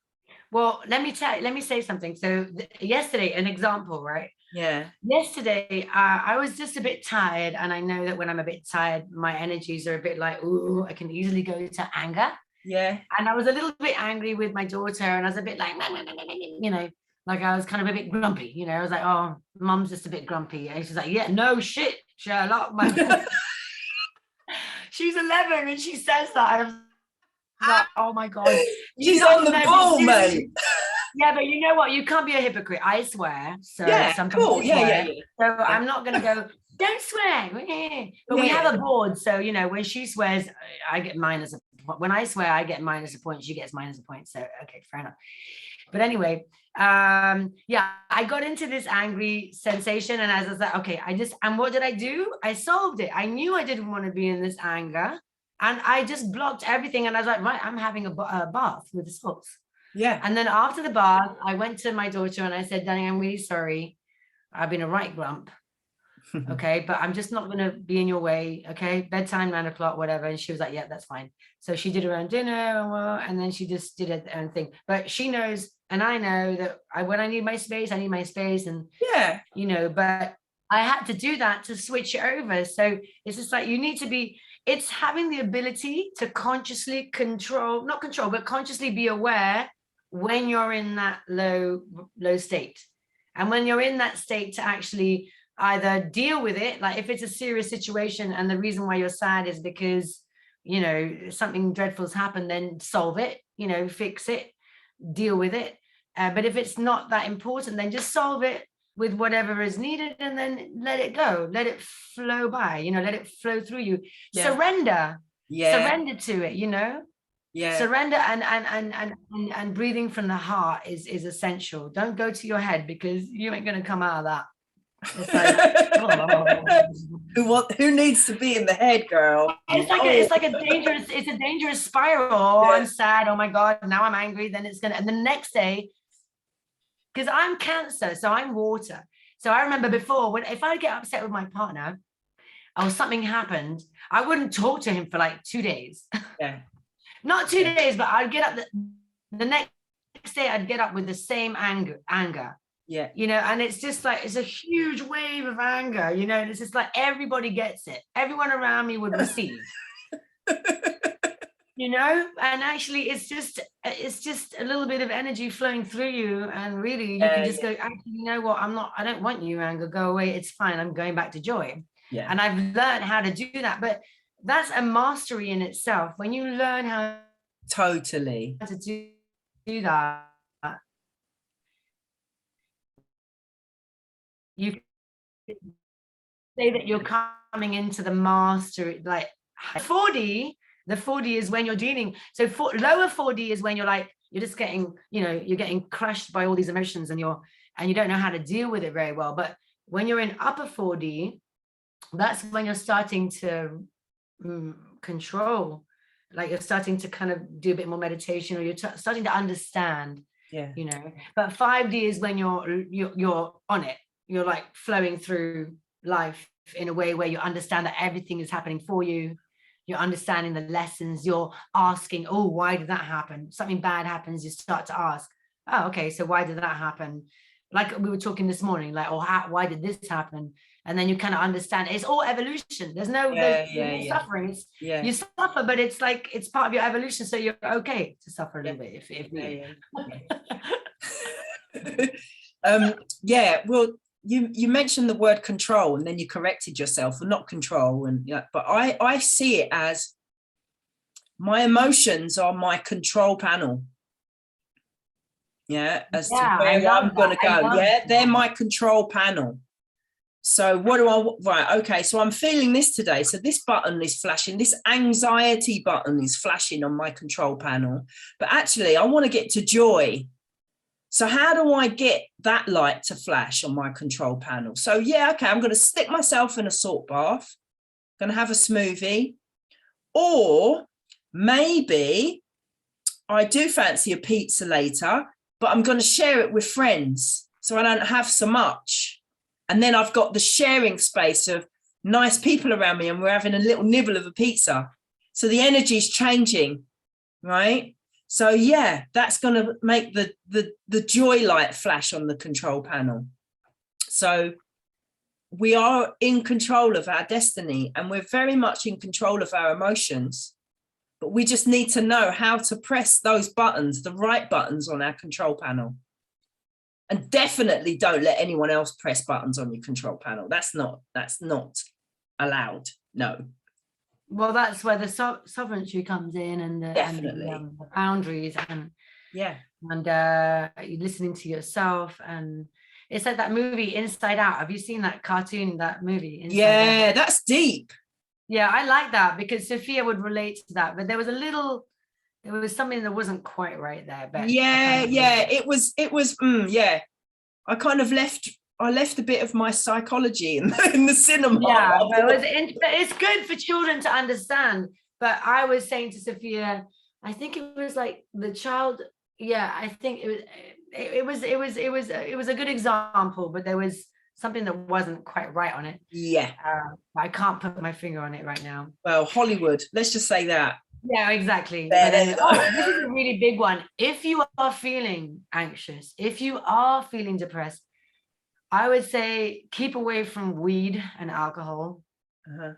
Well, let me say something. So yesterday, an example, right? Yeah. Yesterday, I was just a bit tired, and I know that when I'm a bit tired, my energies are a bit like, ooh, I can easily go to anger. Yeah. And I was a little bit angry with my daughter, and I was a bit like, you know, like I was kind of a bit grumpy, you know. I was like, oh, mum's just a bit grumpy. And she's like, yeah, no shit, Sherlock. She's 11 and she says that. I was like, oh my God. She's on the ball, mate. Yeah, but you know what? You can't be a hypocrite. I swear. So yeah, sometimes cool. Yeah. So I'm not going to go, don't swear. But we have a board. So, you know, when she swears, I get minus a point. When I swear, I get minus a point. She gets minus a point. So, okay, fair enough. But anyway, yeah, I got into this angry sensation, and as I was like, okay, and what did I do? I solved it. I knew I didn't want to be in this anger, and I just blocked everything. And I was like, right, I'm having a bath with the salts. Yeah. And then after the bath, I went to my daughter and I said, darling, I'm really sorry. I've been a right grump. Okay, but I'm just not going to be in your way. Okay, bedtime, 9 o'clock, whatever. And she was like, yeah, that's fine. So she did her own dinner, and then she just did her own thing. But she knows, and I know that when I need my space, I need my space. And yeah, you know, but I had to do that to switch it over. So it's just like, you need to be, it's having the ability to consciously not control, but consciously be aware when you're in that low state. And when you're in that state, to actually either deal with it, like if it's a serious situation and the reason why you're sad is because, you know, something dreadful's happened, then solve it, you know, fix it, deal with it. But if it's not that important, then just solve it with whatever is needed, and then let it go, let it flow by, you know, let it flow through you. Surrender to it, you know. Surrender and breathing from the heart is essential. Don't go to your head, because you ain't going to come out of that. It's like, who needs to be in the head, girl? It's like a dangerous spiral. Oh, I'm sad. Oh my God, now I'm angry. Then it's gonna, and the next day, because I'm Cancer, so I'm water. So I remember before, if I get upset with my partner, or something happened, I wouldn't talk to him for like 2 days. Yeah. Not 2 days, but I'd get up the next day, I'd get up with the same anger. Yeah. You know, and it's just like, it's a huge wave of anger, you know, and it's just like everybody gets it. Everyone around me would receive. You know, and actually it's just a little bit of energy flowing through you, and really you can just go, actually, you know what, I don't want you, anger, go away, it's fine, I'm going back to joy. Yeah. And I've learned how to do that. But that's a mastery in itself. When you learn how totally to do that, you say that you're coming into the mastery, like 4D. The 4D is when you're dealing. So lower 4D is when you're like, you're just getting, you know, you're getting crushed by all these emotions, and you don't know how to deal with it very well. But when you're in upper 4D, that's when you're starting to control, like you're starting to kind of do a bit more meditation, or you're starting to understand. Yeah. You know, but 5D is when you're on it. You're like flowing through life in a way where you understand that everything is happening for you. You're understanding the lessons. You're asking, oh, why did that happen? Something bad happens, you start to ask, oh, okay, so why did that happen? Like we were talking this morning, like, oh, why did this happen? And then you kind of understand it's all evolution. There's no suffering. It's you suffer, but it's like it's part of your evolution. So you're okay to suffer a little bit well, you mentioned the word control, and then you corrected yourself, or not control, and but I see it as my emotions are my control panel. As to where I'm gonna go. They're my control panel. So what do I, right, okay, so I'm feeling this today. So this button is flashing, this anxiety button is flashing on my control panel, but actually I want to get to joy. So how do I get that light to flash on my control panel? So yeah, okay, I'm going to stick myself in a salt bath, going to have a smoothie, or maybe I do fancy a pizza later, but I'm going to share it with friends so I don't have so much. And then I've got the sharing space of nice people around me and we're having a little nibble of a pizza. So the energy is changing, right? So yeah, that's going to make the joy light flash on the control panel. So we are in control of our destiny, and we're very much in control of our emotions, but we just need to know how to press those buttons, the right buttons on our control panel. And definitely don't let anyone else press buttons on your control panel. That's not allowed. No. Well, that's where the sovereignty comes in, and the boundaries, and you're listening to yourself. And it's like that movie Inside Out. Have you seen that cartoon, that movie Inside Out? That's deep. Yeah, I like that because Sophia would relate to that, but there was something that wasn't quite right there. But it was I kind of left a bit of my psychology in the cinema. Yeah, but it's good for children to understand. But I was saying to Sophia, I think it was like the child. Yeah, I think it was a good example, but there was something that wasn't quite right on it. Yeah. I can't put my finger on it right now. Well, Hollywood, let's just say that. Yeah, exactly. This is a really big one. If you are feeling anxious, if you are feeling depressed, I would say keep away from weed and alcohol. I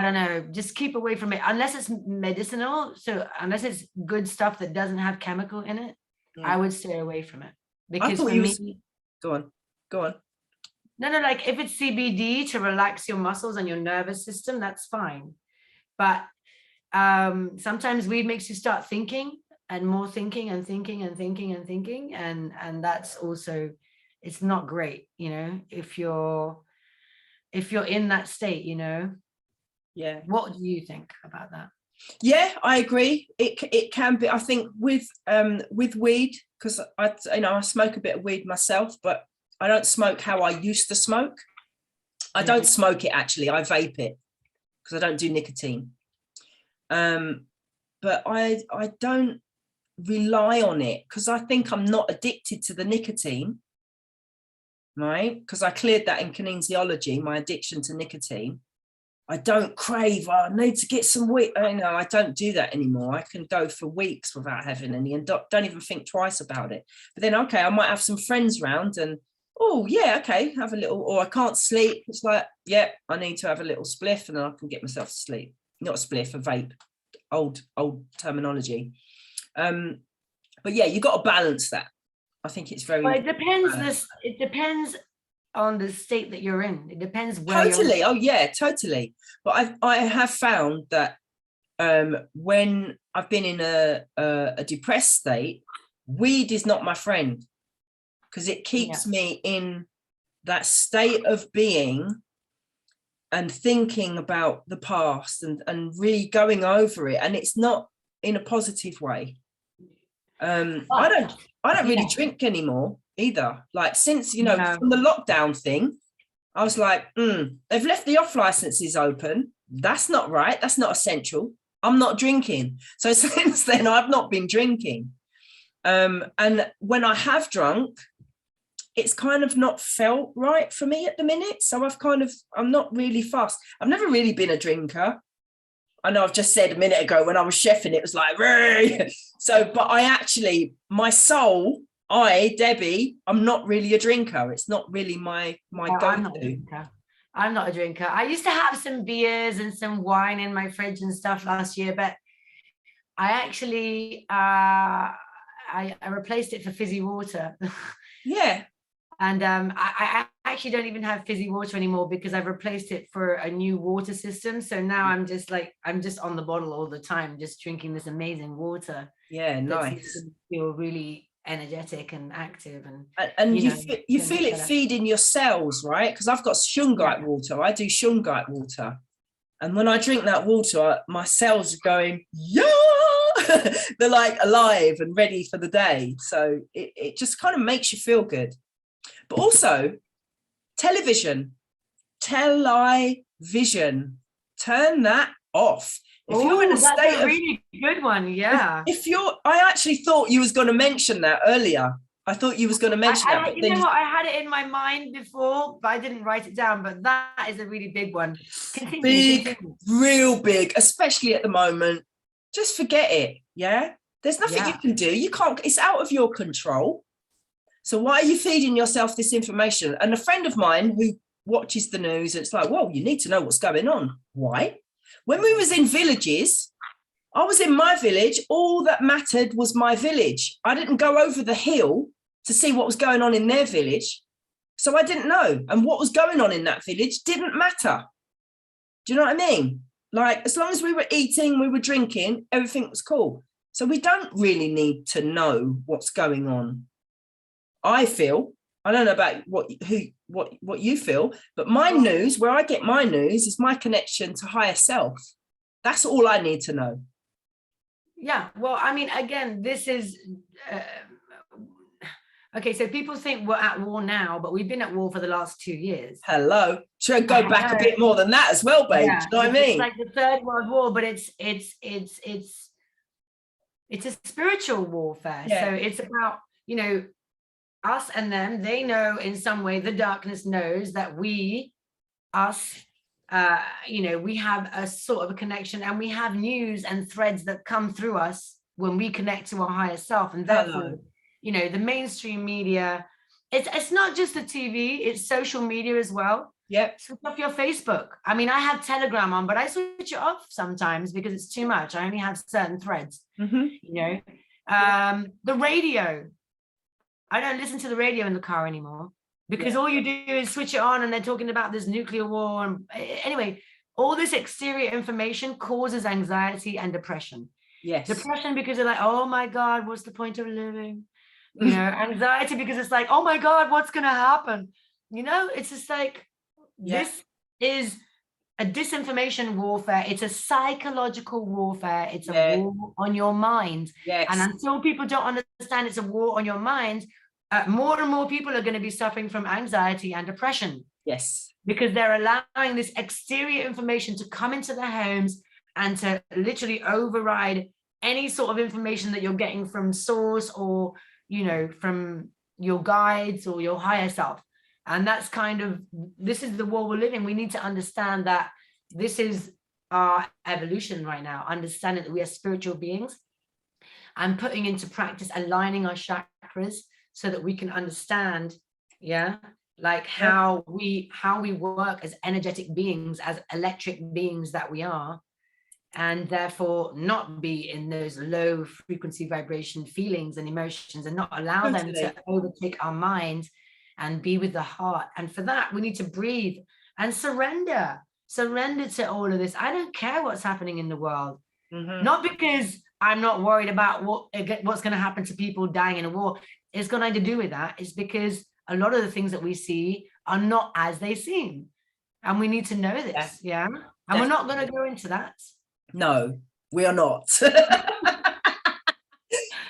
don't know, just keep away from it unless it's medicinal. So unless it's good stuff that doesn't have chemical in it, I would stay away from it. Because for me, go on. No, like if it's CBD to relax your muscles and your nervous system, that's fine. But sometimes weed makes you start thinking and more thinking and thinking and thinking and thinking, and that's also, it's not great, if you're in that state, Yeah. What do you think about that? Yeah, I agree. It can be. I think with weed, because I smoke a bit of weed myself, but I don't smoke how I used to smoke. I don't smoke it actually. I vape it because I don't do nicotine. But I don't rely on it because I think I'm not addicted to the nicotine, right? Because I cleared that in kinesiology, my addiction to nicotine. I don't crave, I need to get some weed. I don't do that anymore. I can go for weeks without having any and don't even think twice about it. But then, okay, I might have some friends round and, have a little, or I can't sleep. It's like, I need to have a little spliff and then I can get myself to sleep. Not a spliff, a vape, old terminology. But yeah, you got to balance that. I think it's very. Well, it depends. It depends on the state that you're in. It depends where. Totally. Oh yeah, totally. But I have found that when I've been in a depressed state, weed is not my friend because it keeps me in that state of being and thinking about the past and really going over it, and it's not in a positive way. I don't really drink anymore either. Like since from the lockdown thing, I was like, they've left the off licenses open. That's not right. That's not essential. I'm not drinking. So since then, I've not been drinking. And when I have drunk, it's kind of not felt right for me at the minute. So I'm not really fussed. I've never really been a drinker. I know I've just said a minute ago when I was chefing, it was like, Rrr! So, but my soul, Debbie, I'm not really a drinker. It's not really my go-to. I'm not a drinker. I used to have some beers and some wine in my fridge and stuff last year, but I actually, I replaced it for fizzy water. Yeah. And I actually don't even have fizzy water anymore because I've replaced it for a new water system. So now I'm just on the bottle all the time, just drinking this amazing water. Yeah, nice. Feel really energetic and active, and you feel it feeding your cells, right? Because I've got shungite water. I do shungite water, and when I drink that water, my cells are going, yeah. they're like alive and ready for the day. So it just kind of makes you feel good. But also television, turn that off. If you're in a that's state a really good one. Yeah. I actually thought you was going to mention that earlier. I thought you was going to mention that. But you know what? I had it in my mind before, but I didn't write it down. But that is a really big one. Continue. Real big, especially at the moment. Just forget it. Yeah. There's nothing you can do. You can't, it's out of your control. So why are you feeding yourself this information? And a friend of mine who watches the news, it's like, well, you need to know what's going on. Why? When we was in villages, I was in my village. All that mattered was my village. I didn't go over the hill to see what was going on in their village. So I didn't know. And what was going on in that village didn't matter. Do you know what I mean? Like, as long as we were eating, we were drinking, everything was cool. So we don't really need to know what's going on. I feel, I don't know about what you feel, but my news, where I get my news, is my connection to higher self. That's all I need to know. Yeah, well, I mean, again, this is okay. So people think we're at war now, but we've been at war for the last 2 years. Hello, should go back a bit more than that as well, babe. Yeah, Do you know what I mean? It's like the Third World War, but it's a spiritual warfare. Yeah. So it's about, you know, us and them. They know in some way, the darkness knows that we have a sort of a connection, and we have news and threads that come through us when we connect to our higher self. And therefore, you know, the mainstream media, it's not just the TV, it's social media as well. Yep. Switch off your Facebook. I mean, I have Telegram on, but I switch it off sometimes because it's too much. I only have certain threads, you know. The radio. I don't listen to the radio in the car anymore, because all you do is switch it on and they're talking about this nuclear war. And anyway, all this exterior information causes anxiety and depression. Yes. Depression because they're like, oh my God, what's the point of living? You know, anxiety because it's like, oh my God, what's going to happen? You know, it's just like, this is a disinformation warfare. It's a psychological warfare. It's a war on your mind. Yes. And until people don't understand it's a war on your mind, more and more people are going to be suffering from anxiety and depression. Yes. Because they're allowing this exterior information to come into their homes and to literally override any sort of information that you're getting from source, or, you know, from your guides or your higher self. And that's kind of, this is the war we're living. We need to understand that this is our evolution right now, understanding that we are spiritual beings, and putting into practice, aligning our chakras so that we can understand, like how we work as energetic beings, as electric beings that we are, and therefore not be in those low frequency vibration feelings and emotions, and not allow them to overtake our mind, and be with the heart. And for that, we need to breathe and surrender to all of this. I don't care what's happening in the world. Not because I'm not worried about what's going to happen to people dying in a war. It's got nothing to do with that. It's because a lot of the things that we see are not as they seem. And we need to know this. And we're not going to go into that. No, we are not.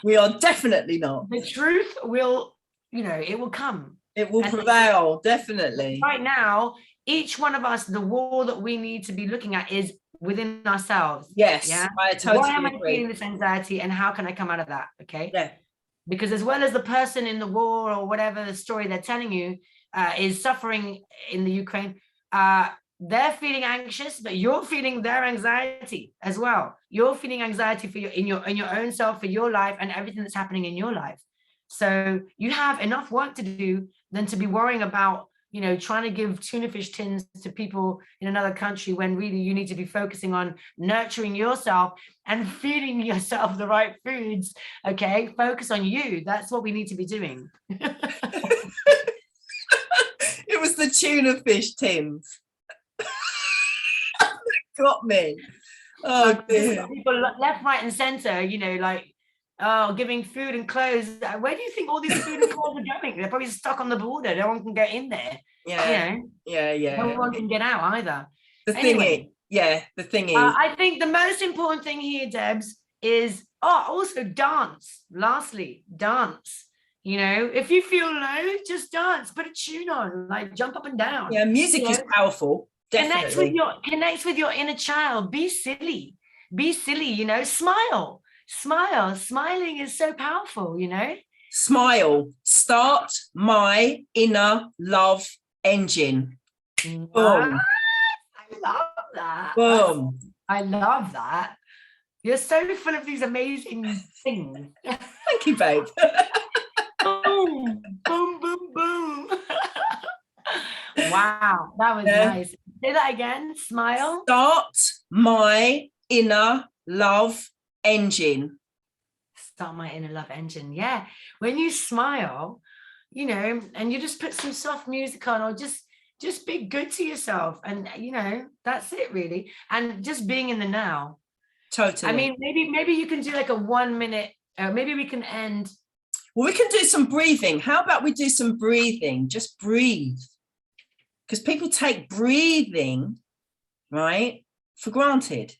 We are definitely not. The truth will, it will come. It will prevail, definitely. Right now, each one of us, the war that we need to be looking at is within ourselves. Yes, I totally Why am I agree. feeling this anxiety, and how can I come out of that? Okay. Yeah. Because as well as the person in the war or whatever the story they're telling you is suffering in the Ukraine, they're feeling anxious, but you're feeling their anxiety as well. You're feeling anxiety for in your own self, for your life, and everything that's happening in your life. So you have enough work to do than to be worrying about, trying to give tuna fish tins to people in another country, when really you need to be focusing on nurturing yourself and feeding yourself the right foods. Okay, focus on you. That's what we need to be doing. It was the tuna fish tins. Got me. Oh dear. People left, right, and center, giving food and clothes. Where do you think all these food and clothes are going? They're probably stuck on the border. No one can get in there. Yeah. No one can get out either. The thing is, I think the most important thing here, Debs, is, oh, also dance. Lastly, dance. You know, if you feel low, just dance, put a tune on, like jump up and down. Yeah, music is powerful. Definitely. Connect with your inner child. Be silly, you know, smile. Smiling is so powerful, you know. Smile. Start my inner love engine. Boom. Boom. I love that. Boom. I love that. You're so full of these amazing things. Thank you, babe. Boom, boom, boom, boom. Wow, that was nice. Say that again. Smile. Start my inner love engine. Start my inner love engine. Yeah. When you smile, you know, and you just put some soft music on, or just be good to yourself, and you know, that's it really. And just being in the now. Totally. I mean, maybe you can do like a 1 minute, maybe we can end. Well, we can do some breathing. How about we do some breathing? Just breathe. Because people take breathing, right, for granted.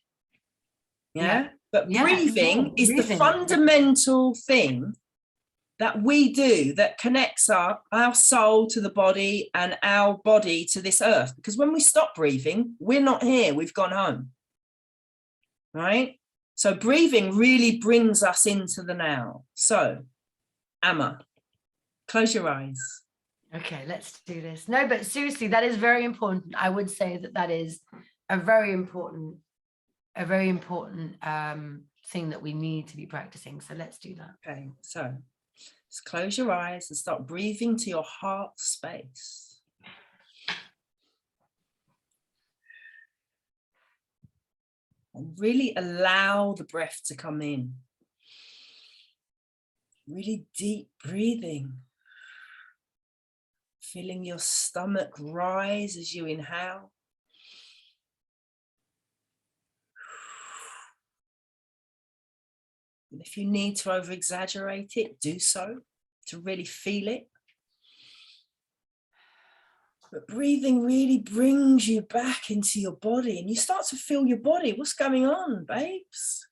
Yeah. But breathing is the fundamental thing that we do that connects our soul to the body and our body to this earth. Because when we stop breathing, we're not here, we've gone home. Right? So breathing really brings us into the now. So, Amma, close your eyes. Okay, let's do this. No, but seriously, that is very important. I would say that is a very important thing that we need to be practicing. So let's do that. Okay, so just close your eyes and start breathing to your heart space. And really allow the breath to come in. Really deep breathing. Feeling your stomach rise as you inhale. And if you need to over-exaggerate it, do so to really feel it. But breathing really brings you back into your body, and you start to feel your body. What's going on, babes?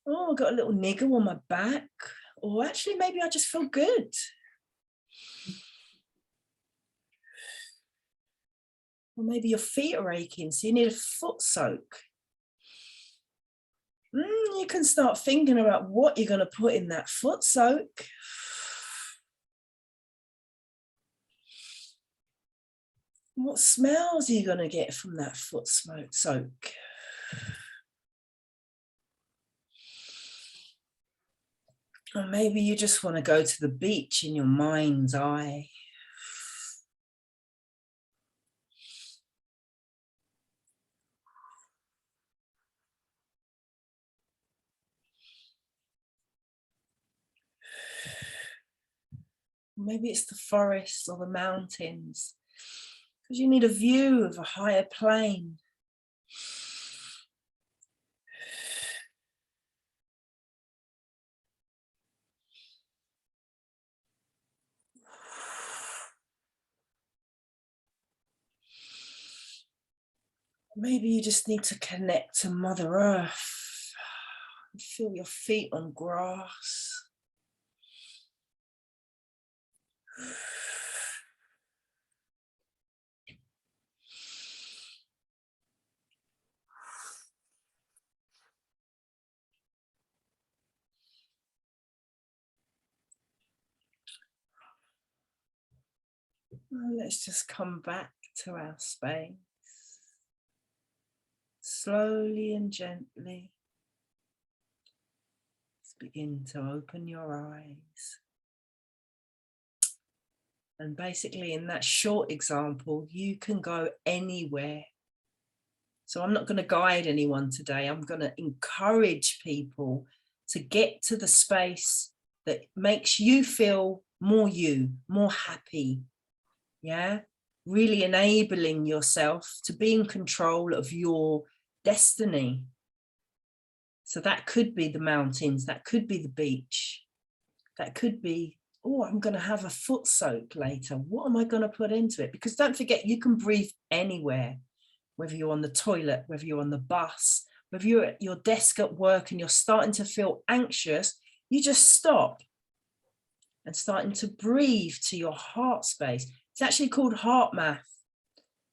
Oh, I've got a little niggle on my back. Or actually, maybe I just feel good. Or maybe your feet are aching, so you need a foot soak. You can start thinking about what you're going to put in that foot soak. What smells are you going to get from that foot soak? Or maybe you just want to go to the beach in your mind's eye. Maybe it's the forest or the mountains, because you need a view of a higher plane. Maybe you just need to connect to Mother Earth and feel your feet on grass. Let's just come back to our space. Slowly and gently. Let's begin to open your eyes. And basically in that short example, you can go anywhere. So I'm not going to guide anyone today. I'm going to encourage people to get to the space that makes you feel more you, more happy. Yeah, really enabling yourself to be in control of your destiny. So that could be the mountains, that could be the beach, that could be, oh, I'm going to have a foot soak later. What am I going to put into it? Because don't forget, you can breathe anywhere, whether you're on the toilet, whether you're on the bus, If you're at your desk at work and you're starting to feel anxious, you just stop and starting to breathe to your heart space. It's actually called heart math.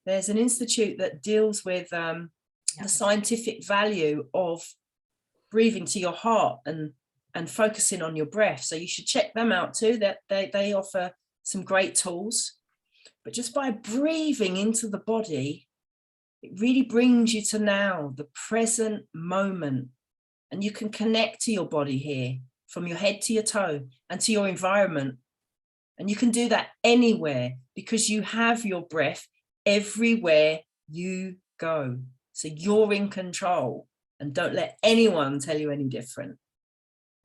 There's an institute that deals with the scientific value of breathing to your heart and focusing on your breath. So you should check them out too. That they offer some great tools. But just by breathing into the body, it really brings you to now, the present moment. And you can connect to your body here, from your head to your toe and to your environment. And you can do that anywhere because you have your breath everywhere you go. So you're in control, and don't let anyone tell you any different.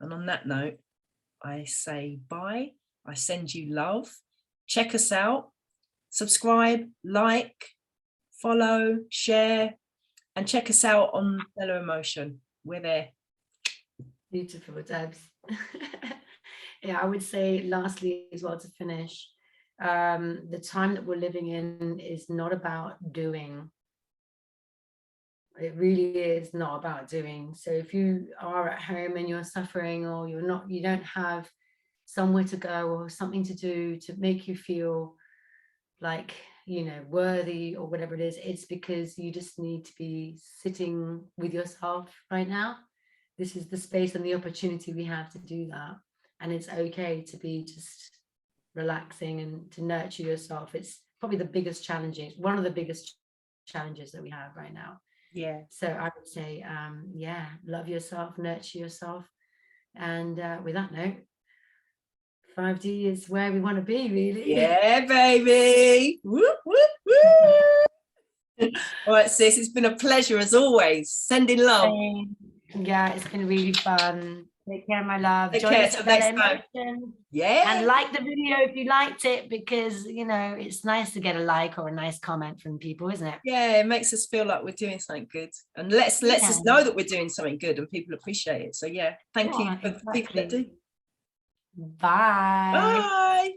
And on that note, I say bye. I send you love. Check us out. Subscribe, like, follow, share, and check us out on Stellar Emotion. We're there. Beautiful, Debs. Yeah, I would say lastly as well to finish, the time that we're living in is not about doing. It really is not about doing. So if you are at home and you're suffering, or you don't have somewhere to go or something to do to make you feel like, you know, worthy or whatever it is, it's because you just need to be sitting with yourself right now. This is the space and the opportunity we have to do that. And it's okay to be just relaxing and to nurture yourself. It's probably the biggest challenges, one of the biggest challenges that we have right now. Yeah. So I would say, yeah, love yourself, nurture yourself. And with that note, 5D is where we want to be, really. Yeah, baby. Whoop, whoop, whoop. All right, sis, it's been a pleasure as always. Sending love. Yeah, it's been really fun. Take care, my love. Take Join care us till at next time. Emotion. Yeah. And like the video if you liked it, because, you know, it's nice to get a like or a nice comment from people, isn't it? Yeah, it makes us feel like we're doing something good, and lets us know that we're doing something good and people appreciate it. So yeah, thank you for the people that do. Bye. Bye.